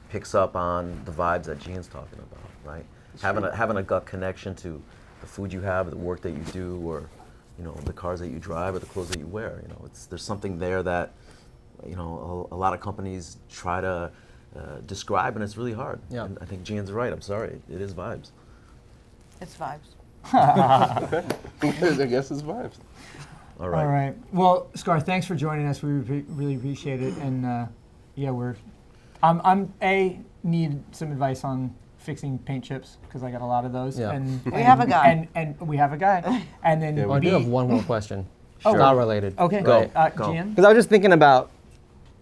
picks up on the vibes that Gian's talking about, right? Having a gut connection to the food you have, the work that you do, or the cars that you drive or the clothes that you wear. There's something there that, a lot of companies try to describe, and it's really hard. Yeah. And I think Gian's right. I'm sorry. It is vibes.
It's vibes.
I guess it's vibes.
All right.
All right. Well, Scarr, thanks for joining us. We really appreciate it. And I'm need some advice on fixing paint chips because I got a lot of those.
Yeah.
And
we have a guy.
And we have a guy. And then
I do have one more question.
Sure.
Not related.
Okay.
Go.
Gian?
Because I was just thinking about,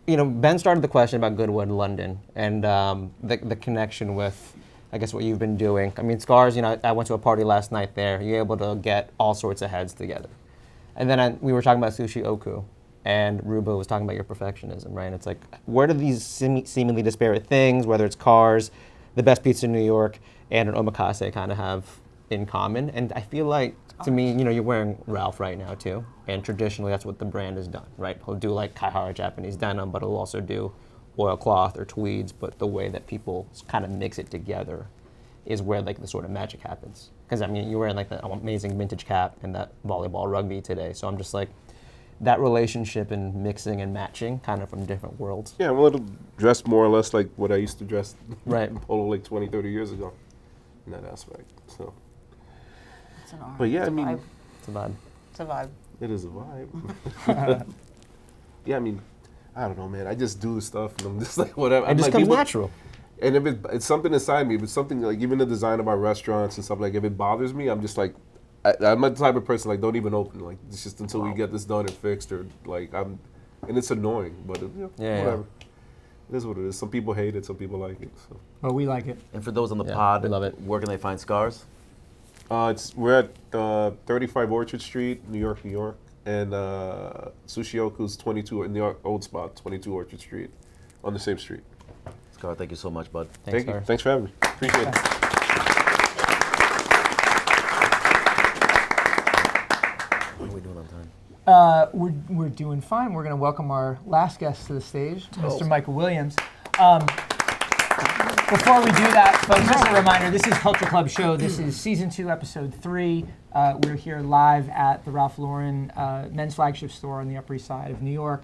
Ben started the question about Goodwood London and the connection with, I guess, what you've been doing. I mean, Scarr's, I went to a party last night there. You're able to get all sorts of heads together. And then we were talking about Sushi Oku, and Ruba was talking about your perfectionism, right? And it's like, where do these seemingly disparate things, whether it's cars, the best pizza in New York, and an omakase kind of have in common? And I feel like, to me, you're wearing Ralph right now too, and traditionally that's what the brand has done, right? He'll do like Kaihara Japanese denim, but he'll also do oilcloth or tweeds, but the way that people kind of mix it together is where like the sort of magic happens. Because I mean, you're wearing like that amazing vintage cap and that volleyball rugby today, so I'm just like, that relationship and mixing and matching kind of from different worlds.
Yeah, I'm a little dressed more or less like what I used to dress
right.
in Polo like 20, 30 years ago in that aspect. So.
It's an art.
But yeah,
it's
I mean,
vibe.
It's a vibe.
It's a vibe.
It is a vibe. Yeah, I mean, I don't know, man. I just do the stuff and I'm just like, whatever.
It just comes natural.
And if it's something inside me, if it's something like even the design of our restaurants and stuff, like if it bothers me, I'm just like, I'm the type of person like don't even open. Like it's just until we get this done and fixed, or like and it's annoying, but whatever. It is what it is. Some people hate it, some people like it. So.
Well, we like it.
And for those on the pod,
we love it.
Where can they find Scarrs?
We're at 35 Orchard Street, New York, and Sushi Oku's 22 in the old spot, 22 Orchard Street, on the same street.
Scarr, thank you so much, bud.
Thank you.
Scarr.
Thanks for having me. Appreciate it.
What are we doing on time?
We're doing fine. We're going to welcome our last guest to the stage,
Oh.
Mr. Michael Williams. Before we do that, folks, just a reminder, this is Culture Club Show. This is Season 2, Episode 3. We're here live at the Ralph Lauren men's flagship store on the Upper East Side of New York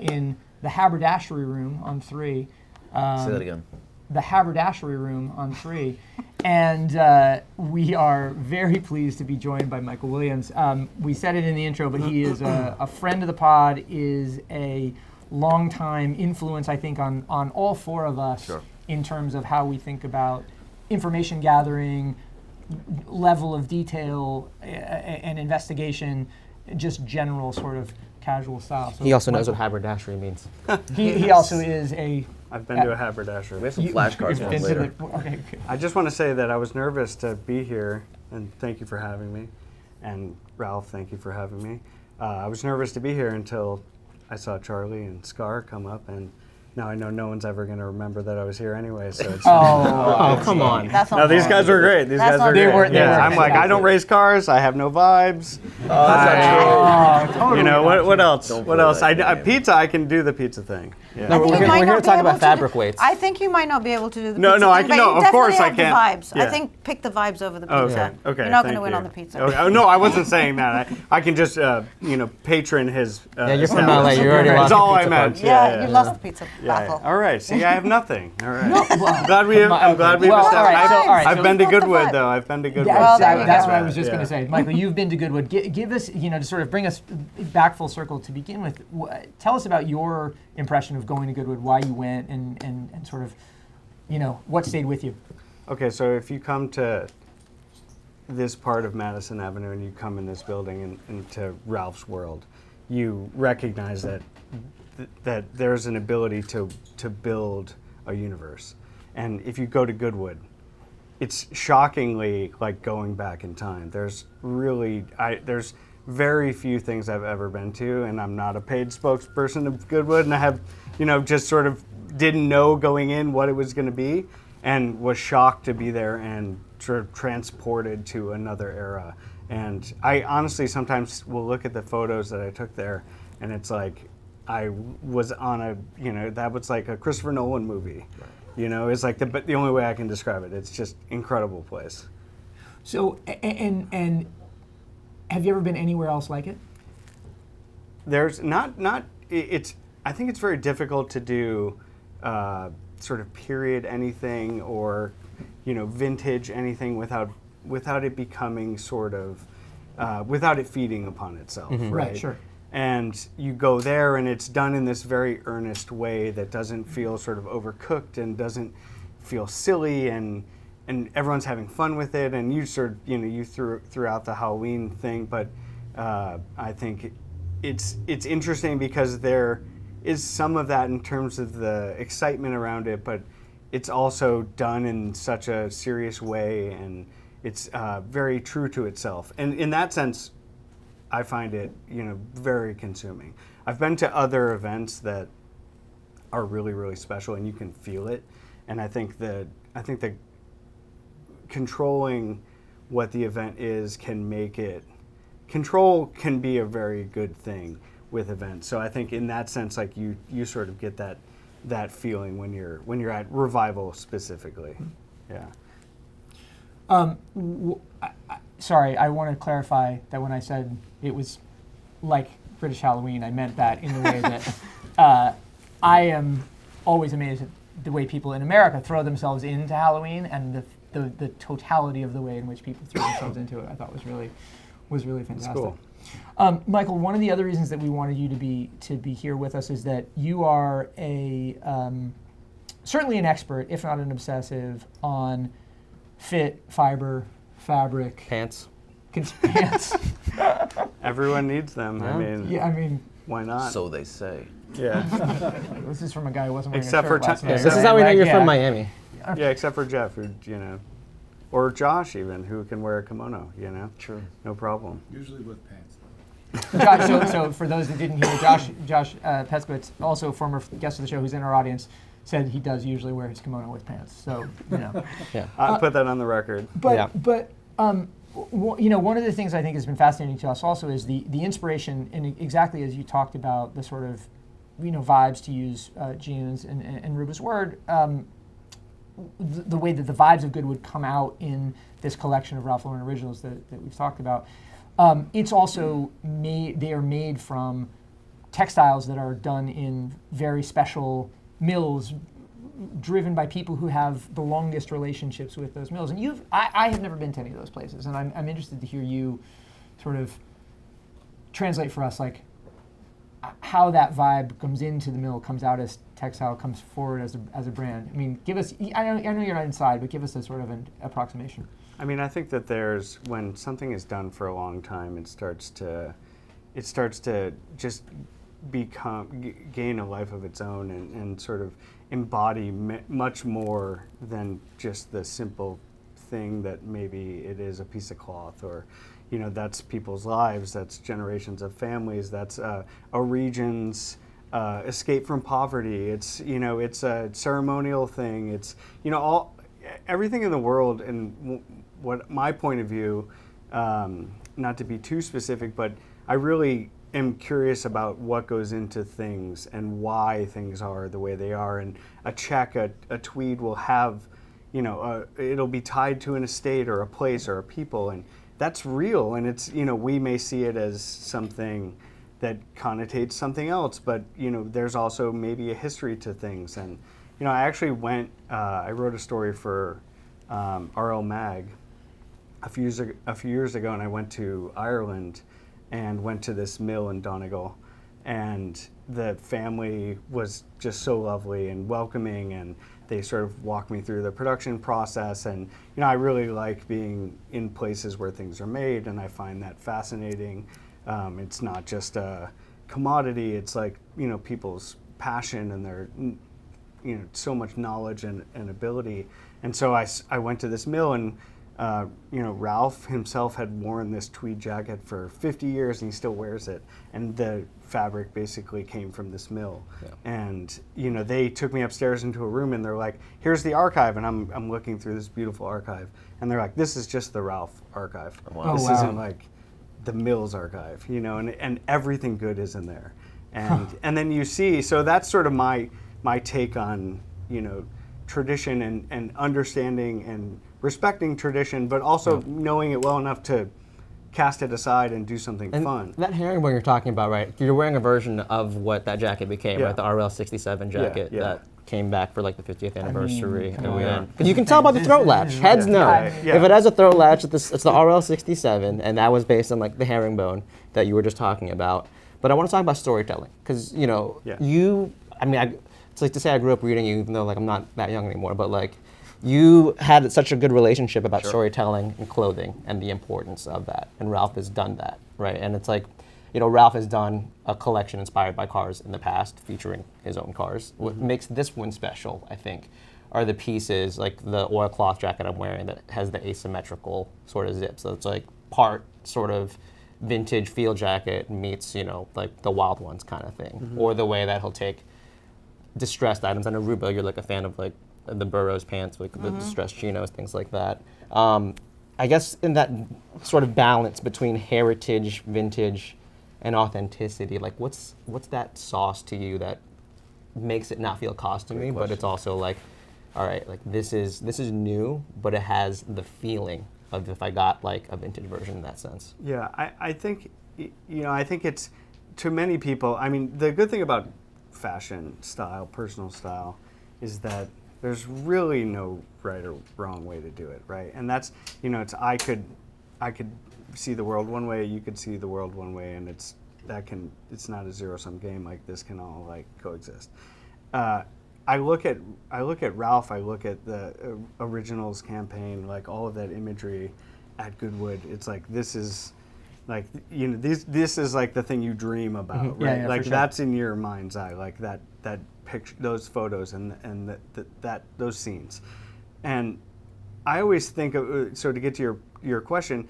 in the Haberdashery Room on 3.
Say that again.
The Haberdashery Room on 3. And we are very pleased to be joined by Michael Williams. We said it in the intro, but he is a friend of the pod, is a longtime influence, I think, on all four of us.
Sure.
In terms of how we think about information gathering, level of detail, and investigation, just general sort of casual style. So
He also knows what haberdashery means.
he also is a...
I've been to a haberdashery.
We have some flashcards
You've
for
been
us
to
later.
okay, good.
I just want to say that I was nervous to be here, and thank you for having me. And Ralph, thank you for having me. I was nervous to be here until I saw Charlie and Scarr come up, and now I know no one's ever going to remember that I was here anyway. So it's
Oh, come on.
That's not
no, these
fair.
guys were great. These
That's
guys
not
were
fair.
great.
They were
I'm like, I don't
fantastic.
race cars. I have no vibes.
Totally
You know what else?
Don't
What
play
else?
that game.
Pizza. I can do the pizza thing. Yeah.
No,
I think
we're
you might
here
not
to
be
talk
able
about
to
fabric
do-
weights.
I think you might not be able to do the
No,
pizza
no, I
thing,
can-
but
no,
you
of course
definitely
I
have
can.
the vibes. I
Yeah.
think pick the vibes over the pizza.
Okay. Okay.
You're not going
thank
to win
you.
on the pizza.
Okay. Oh, no, I wasn't saying that. I can just, patron his.
Yeah, you're from
establishment.
LA. You already
That's
lost the
all I
pizza
meant.
part.
Yeah, you lost the pizza
Yeah.
battle.
All right. See, I have nothing. All right. I'm glad we've
Well, all right, so- all right,
I've
so-
been to
You've got the
Goodwood
vibe.
though. I've been to Goodwood.
Yeah,
Well, there you
that's
go.
what I was just
Yeah.
going to say. Michael, you've been to Goodwood. Give us, to sort of bring us back full circle to begin with. Tell us about your impression of going to Goodwood, why you went, and sort of, what stayed with you.
Okay, so if you come to this part of Madison Avenue and you come in this building and into Ralph's world, you recognize that there's an ability to build a universe. And if you go to Goodwood, it's shockingly like going back in time. There's very few things I've ever been to, and I'm not a paid spokesperson of Goodwood, and I have, just sort of didn't know going in what it was going to be, and was shocked to be there and sort of transported to another era. And I honestly sometimes will look at the photos that I took there, and it's like I was on that was like a Christopher Nolan movie. It's like the only way I can describe it. It's just incredible place.
So, and have you ever been anywhere else like it?
There's it's. I think it's very difficult to do sort of period anything or vintage anything without it becoming sort of without it feeding upon itself.
Right, sure.
And you go there and it's done in this very earnest way that doesn't feel sort of overcooked and doesn't feel silly, and everyone's having fun with it, and you sort of you threw out the Halloween thing, but I think it's interesting because there is some of that in terms of the excitement around it, but it's also done in such a serious way, and it's very true to itself. And in that sense, I find it, very consuming. I've been to other events that are really, really special, and you can feel it. And I think that controlling what the event is can make it. Control can be a very good thing with events. So I think in that sense, like you sort of get that feeling when you're at Revival specifically. Yeah.
Sorry, I want to clarify that when I said it was like British Halloween, I meant that in the way that I am always amazed at the way people in America throw themselves into Halloween, and the totality of the way in which people throw themselves into it, I thought was really fantastic.
Cool.
Michael, one of the other reasons that we wanted you to be here with us is that you are certainly an expert, if not an obsessive, on fit, fiber, fabric,
Pants.
pants.
Everyone needs them. I mean,
Yeah, I mean,
why not?
So they say.
Yeah.
this is from a guy who wasn't wearing
Except
a shirt
for
last night.
Yeah,
This is how we know you're from Miami.
Yeah, except for Jeff, who, or Josh even, who can wear a kimono,
True.
No problem.
Usually with pants.
Josh, so for those that didn't hear, Josh Peskowitz, also a former guest of the show who's in our audience, said he does usually wear his kimono with pants. So,
Yeah.
I'll put that on the record.
But one of the things I think has been fascinating to us also is the inspiration, and exactly as you talked about the sort of, vibes, to use Gian's and Ruba's word, the way that the vibes of Goodwood come out in this collection of Ralph Lauren originals that we've talked about. It's also they are made from textiles that are done in very special mills, driven by people who have the longest relationships with those mills. And I have never been to any of those places, and I'm interested to hear you sort of translate for us, like, how that vibe comes into the mill, comes out as textile, comes forward as a brand. I mean, give us, I know you're not inside, but give us a sort of an approximation.
I mean, I think that when something is done for a long time, it starts to just gain a life of its own and sort of embody much more than just the simple thing that maybe it is a piece of cloth, or that's people's lives, that's generations of families, that's a region's escape from poverty. It's it's a ceremonial thing. It's everything in the world. And what my point of view, not to be too specific, but I really am curious about what goes into things and why things are the way they are. And a tweed will have, it'll be tied to an estate or a place or a people, and that's real. And it's, we may see it as something that connotates something else, but there's also maybe a history to things. And I actually I wrote a story for RL Mag a few years ago, and I went to Ireland and went to this mill in Donegal, and the family was just so lovely and welcoming, and they sort of walked me through the production process. And I really like being in places where things are made, and I find that fascinating. It's not just a commodity, it's like people's passion and their so much knowledge and ability. And so I went to this mill, and Ralph himself had worn this tweed jacket for 50 years, and he still wears it. And the fabric basically came from this mill. Yeah. And they took me upstairs into a room, and they're like, "Here's the archive." And I'm looking through this beautiful archive, and they're like, "This is just the Ralph archive. This isn't like the mill's archive, and everything good is in there." And and then you see, so that's sort of my take on tradition and understanding and respecting tradition, but also knowing it well enough to cast it aside and do something fun.
That herringbone you're talking about, right? You're wearing a version of what that jacket became,
Yeah.
right? The RL 67 jacket
Yeah.
that came back for like the 50th anniversary.
come on.
Because you can tell by the throat latch. Heads know.
Yeah.
If it has a throat latch, it's the RL 67, and that was based on like the herringbone that you were just talking about. But I want to talk about storytelling, because it's like to say I grew up reading you, even though like I'm not that young anymore, but like you had such a good relationship about storytelling and clothing and the importance of that, and Ralph has done that, right? And it's like, Ralph has done a collection inspired by cars in the past, featuring his own cars. What makes this one special, I think, are the pieces, like the oilcloth jacket I'm wearing that has the asymmetrical sort of zip. So it's like part sort of vintage field jacket meets, like the Wild Ones kind of thing. Or the way that he'll take distressed items. I know, Ruba, you're like a fan of like the Burroughs pants, like the distressed chinos, things like that. I guess in that sort of balance between heritage, vintage, and authenticity, like what's that sauce to you that makes it not feel costumey, but it's also like, all right, like this is new, but it has the feeling of if I got like a vintage version in that sense.
Yeah, I think I think it's, to many people, I mean, the good thing about fashion style, personal style, is that there's really no right or wrong way to do it, right? And that's, it's I could see the world one way, you could see the world one way, and it's not a zero-sum game. Like, this can all like coexist. I look at Ralph, I look at the Originals campaign, like all of that imagery, at Goodwood, it's like this is like this is like the thing you dream about, right?
Yeah,
like
for sure.
that's in your mind's eye, like that picture, those photos, and those scenes. And I always think of, so to get to your question,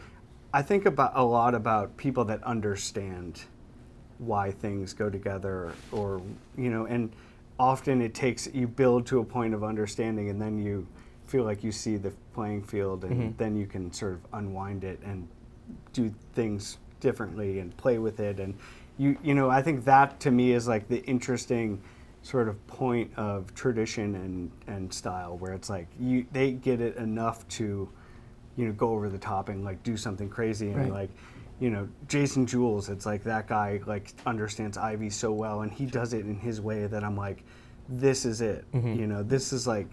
I think about a lot about people that understand why things go together, or and often it takes, you build to a point of understanding, and then you feel like you see the playing field, and then you can sort of unwind it and do things differently and play with it. And I think that to me is like the interesting sort of point of tradition and style, where it's like they get it enough to go over the top and like do something crazy. And
Right.
like Jason Jules, it's like that guy like understands Ivy so well, and he does it in his way that I'm like, this is it. This is like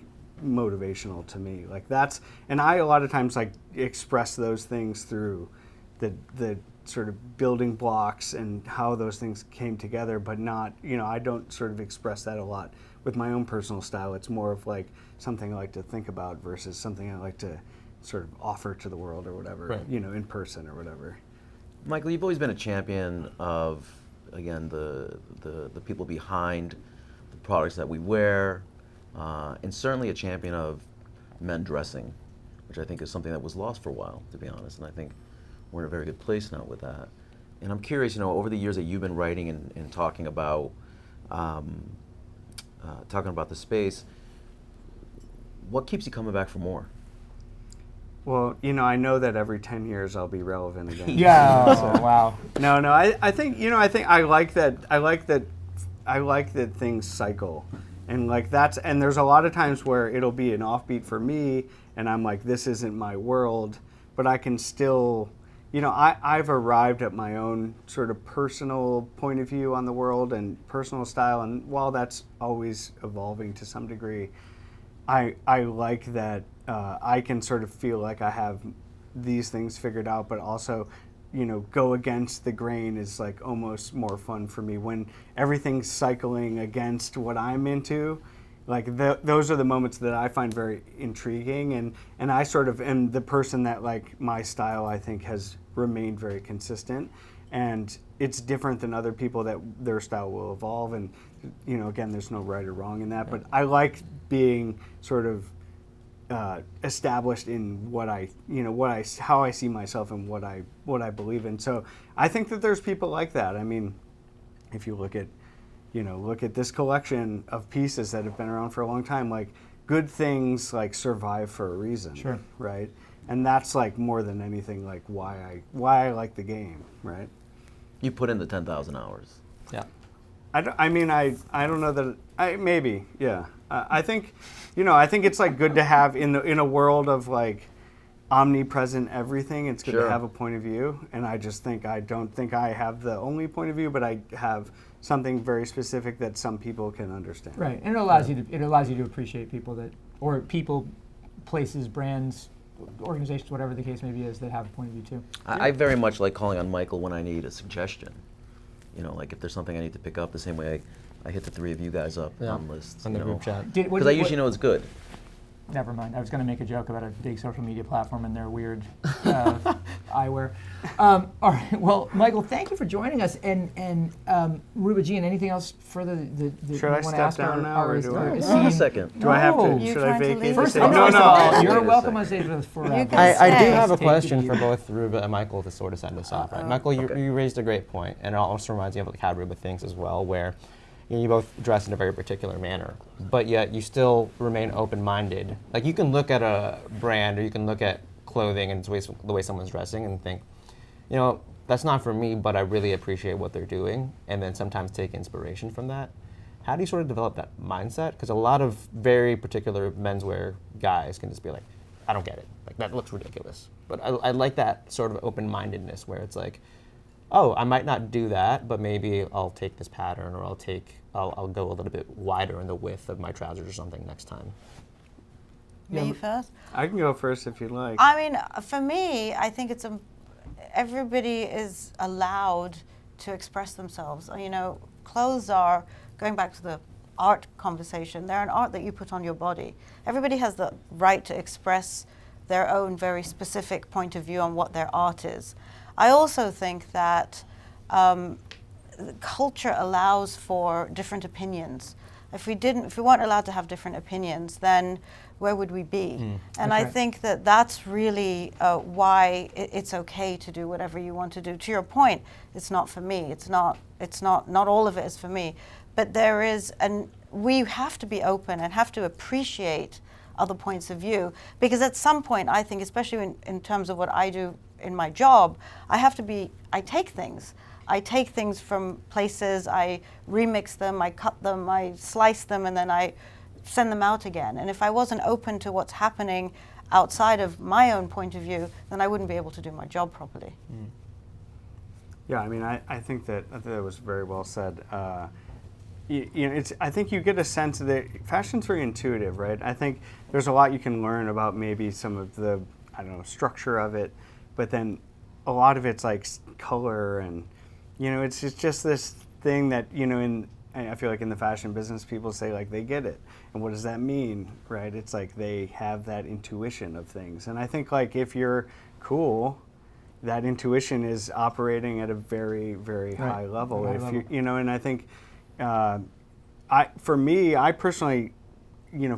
motivational to me. Like that's, and I a lot of times like express those things through the sort of building blocks and how those things came together, but not, I don't sort of express that a lot with my own personal style. It's more of like something I like to think about versus something I like to sort of offer to the world or whatever,
Right.
In person or whatever.
Michael, you've always been a champion of, again, the people behind the products that we wear, and certainly a champion of men dressing, which I think is something that was lost for a while, to be honest. And I think we're in a very good place now with that. And I'm curious, over the years that you've been writing and talking about the space, what keeps you coming back for more?
Well, I know that every 10 years I'll be relevant again.
Yeah. Oh, wow.
No, I think I like that things cycle, and like and there's a lot of times where it'll be an offbeat for me, and I'm like, this isn't my world, but I can still, I've arrived at my own sort of personal point of view on the world and personal style, and while that's always evolving to some degree, I like that I can sort of feel like I have these things figured out, but also, go against the grain is like almost more fun for me when everything's cycling against what I'm into. Like those are the moments that I find very intriguing, and I sort of am the person that like my style I think has remained very consistent, and it's different than other people that their style will evolve, and again, there's no right or wrong in that, but I like being sort of established in what I how I see myself and what I believe in. So I think that there's people like that. I mean, if you look at this collection of pieces that have been around for a long time, like good things like survive for a reason.
Sure.
Right? And that's like more than anything like why I like the game, right?
You put in the 10,000 hours.
Yeah.
I don't know that maybe, yeah. I think it's like good to have in a world of like omnipresent everything. It's good
Sure.
to have a point of view, and I don't think I have the only point of view, but I have something very specific that some people can understand.
Right, and it allows you to appreciate people, places, brands, organizations, whatever the case may be, is that have a point of view too.
I very much like calling on Michael when I need a suggestion. Like if there's something I need to pick up, the same way I hit the three of you guys up on lists.
On the group chat.
Because I usually know it's good.
Never mind. I was going to make a joke about a big social media platform and their weird eyewear. All right. Well, Michael, thank you for joining us. And Ruba Jean, anything else further that
Should
you
I
want to
step
ask
down now, or do I?
Hold on a second.
Do I have
No.
to?
You
Should I
trying to
vacate
leave?
the
First
stage?
of
No.
all, you're
Wait a
welcome on
second.
stage for
You can
I do
stay.
have a
Take it
question
easy.
for both Ruba and Michael to sort of send us off. Right? Michael, you raised a great point, and it also reminds me of like how Ruba thinks as well, where you both dress in a very particular manner, but yet you still remain open-minded. Like you can look at a brand or you can look at clothing and the way someone's dressing and think, that's not for me, but I really appreciate what they're doing, and then sometimes take inspiration from that. How do you sort of develop that mindset? Because a lot of very particular menswear guys can just be like, I don't get it. Like that looks ridiculous. But I like that sort of open-mindedness where it's like, oh, I might not do that, but maybe I'll take this pattern, or I'll go a little bit wider in the width of my trousers or something next time.
Me first?
I can go first if you like.
I mean, for me, I think everybody is allowed to express themselves. Clothes are, going back to the art conversation, they're an art that you put on your body. Everybody has the right to express their own very specific point of view on what their art is. I also think that culture allows for different opinions. If we weren't allowed to have different opinions, then where would we be? And I think that that's really why it's okay to do whatever you want to do. To your point, it's not for me. Not all of it is for me. But there is, and we have to be open and have to appreciate other points of view, because at some point, I think, especially in terms of what I do in my job, I take things. I take things from places, I remix them, I cut them, I slice them, and then I send them out again. And if I wasn't open to what's happening outside of my own point of view, then I wouldn't be able to do my job properly.
Yeah, I mean, I think that was very well said. I think you get a sense that fashion's very intuitive, right? I think there's a lot you can learn about maybe some of the, structure of it, but then a lot of it's like color and, it's just this thing that, I feel like in the fashion business, people say like they get it. And what does that mean, right? It's like they have that intuition of things. And I think like if you're cool, that intuition is operating at a very, very high level. And I think, for me, I personally,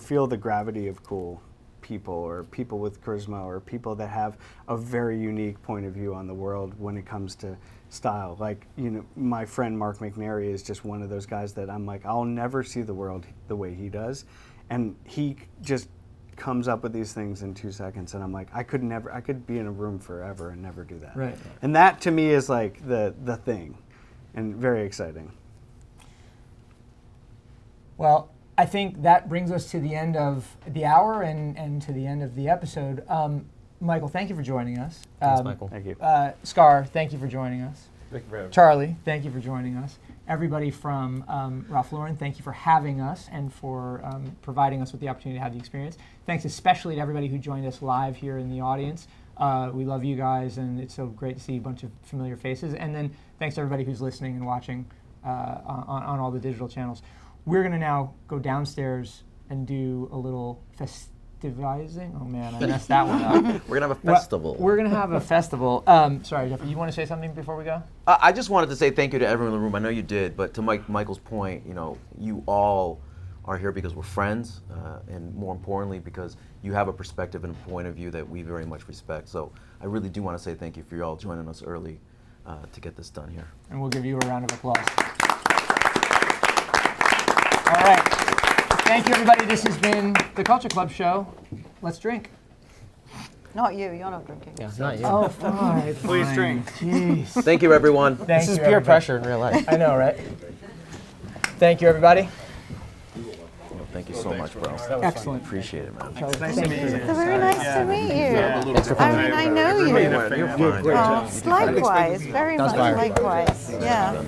feel the gravity of cool people or people with charisma or people that have a very unique point of view on the world when it comes to style. Like, my friend Mark McNary is just one of those guys that I'm like, I'll never see the world the way he does. And he just comes up with these things in 2 seconds. And I'm like, I could be in a room forever and never do that.
Right.
And that to me is like the thing and very exciting.
Well, I think that brings us to the end of the hour and to the end of the episode. Michael, thank you for joining us.
Thanks, Michael.
Thank you.
Scarr, thank you for joining us.
Thank you for having me.
Charlie, thank you for joining us. Everybody from Ralph Lauren, thank you for having us and for providing us with the opportunity to have the experience. Thanks especially to everybody who joined us live here in the audience. We love you guys, and it's so great to see a bunch of familiar faces. And then thanks to everybody who's listening and watching on all the digital channels. We're going to now go downstairs and do a little festivizing. Oh man, I messed that one up.
We're gonna have a festival.
We're going to have a festival. Sorry, Jeffrey, you want to say something before we go?
I just wanted to say thank you to everyone in the room. I know you did, but to Michael's point, you all are here because we're friends, and more importantly, because you have a perspective and a point of view that we very much respect. So I really do want to say thank you for you all joining us early to get this done here.
And we'll give you a round of applause. All right. Thank you, everybody. This has been the Culture Club Show. Let's drink.
Not you, you're not drinking.
Yeah, it's not you.
Oh, fine.
Please drink.
Jeez.
Thank you, everyone.
Thank
This is
you,
peer
everybody.
pressure in real life.
I know, right? Thank you, everybody.
Thank you so much, bro.
Excellent.
Appreciate it, man.
Nice to meet you.
It's very nice to meet you.
Thanks for
I mean, I know you.
You're fine.
Likewise, very much
That's fire.
likewise. Yeah.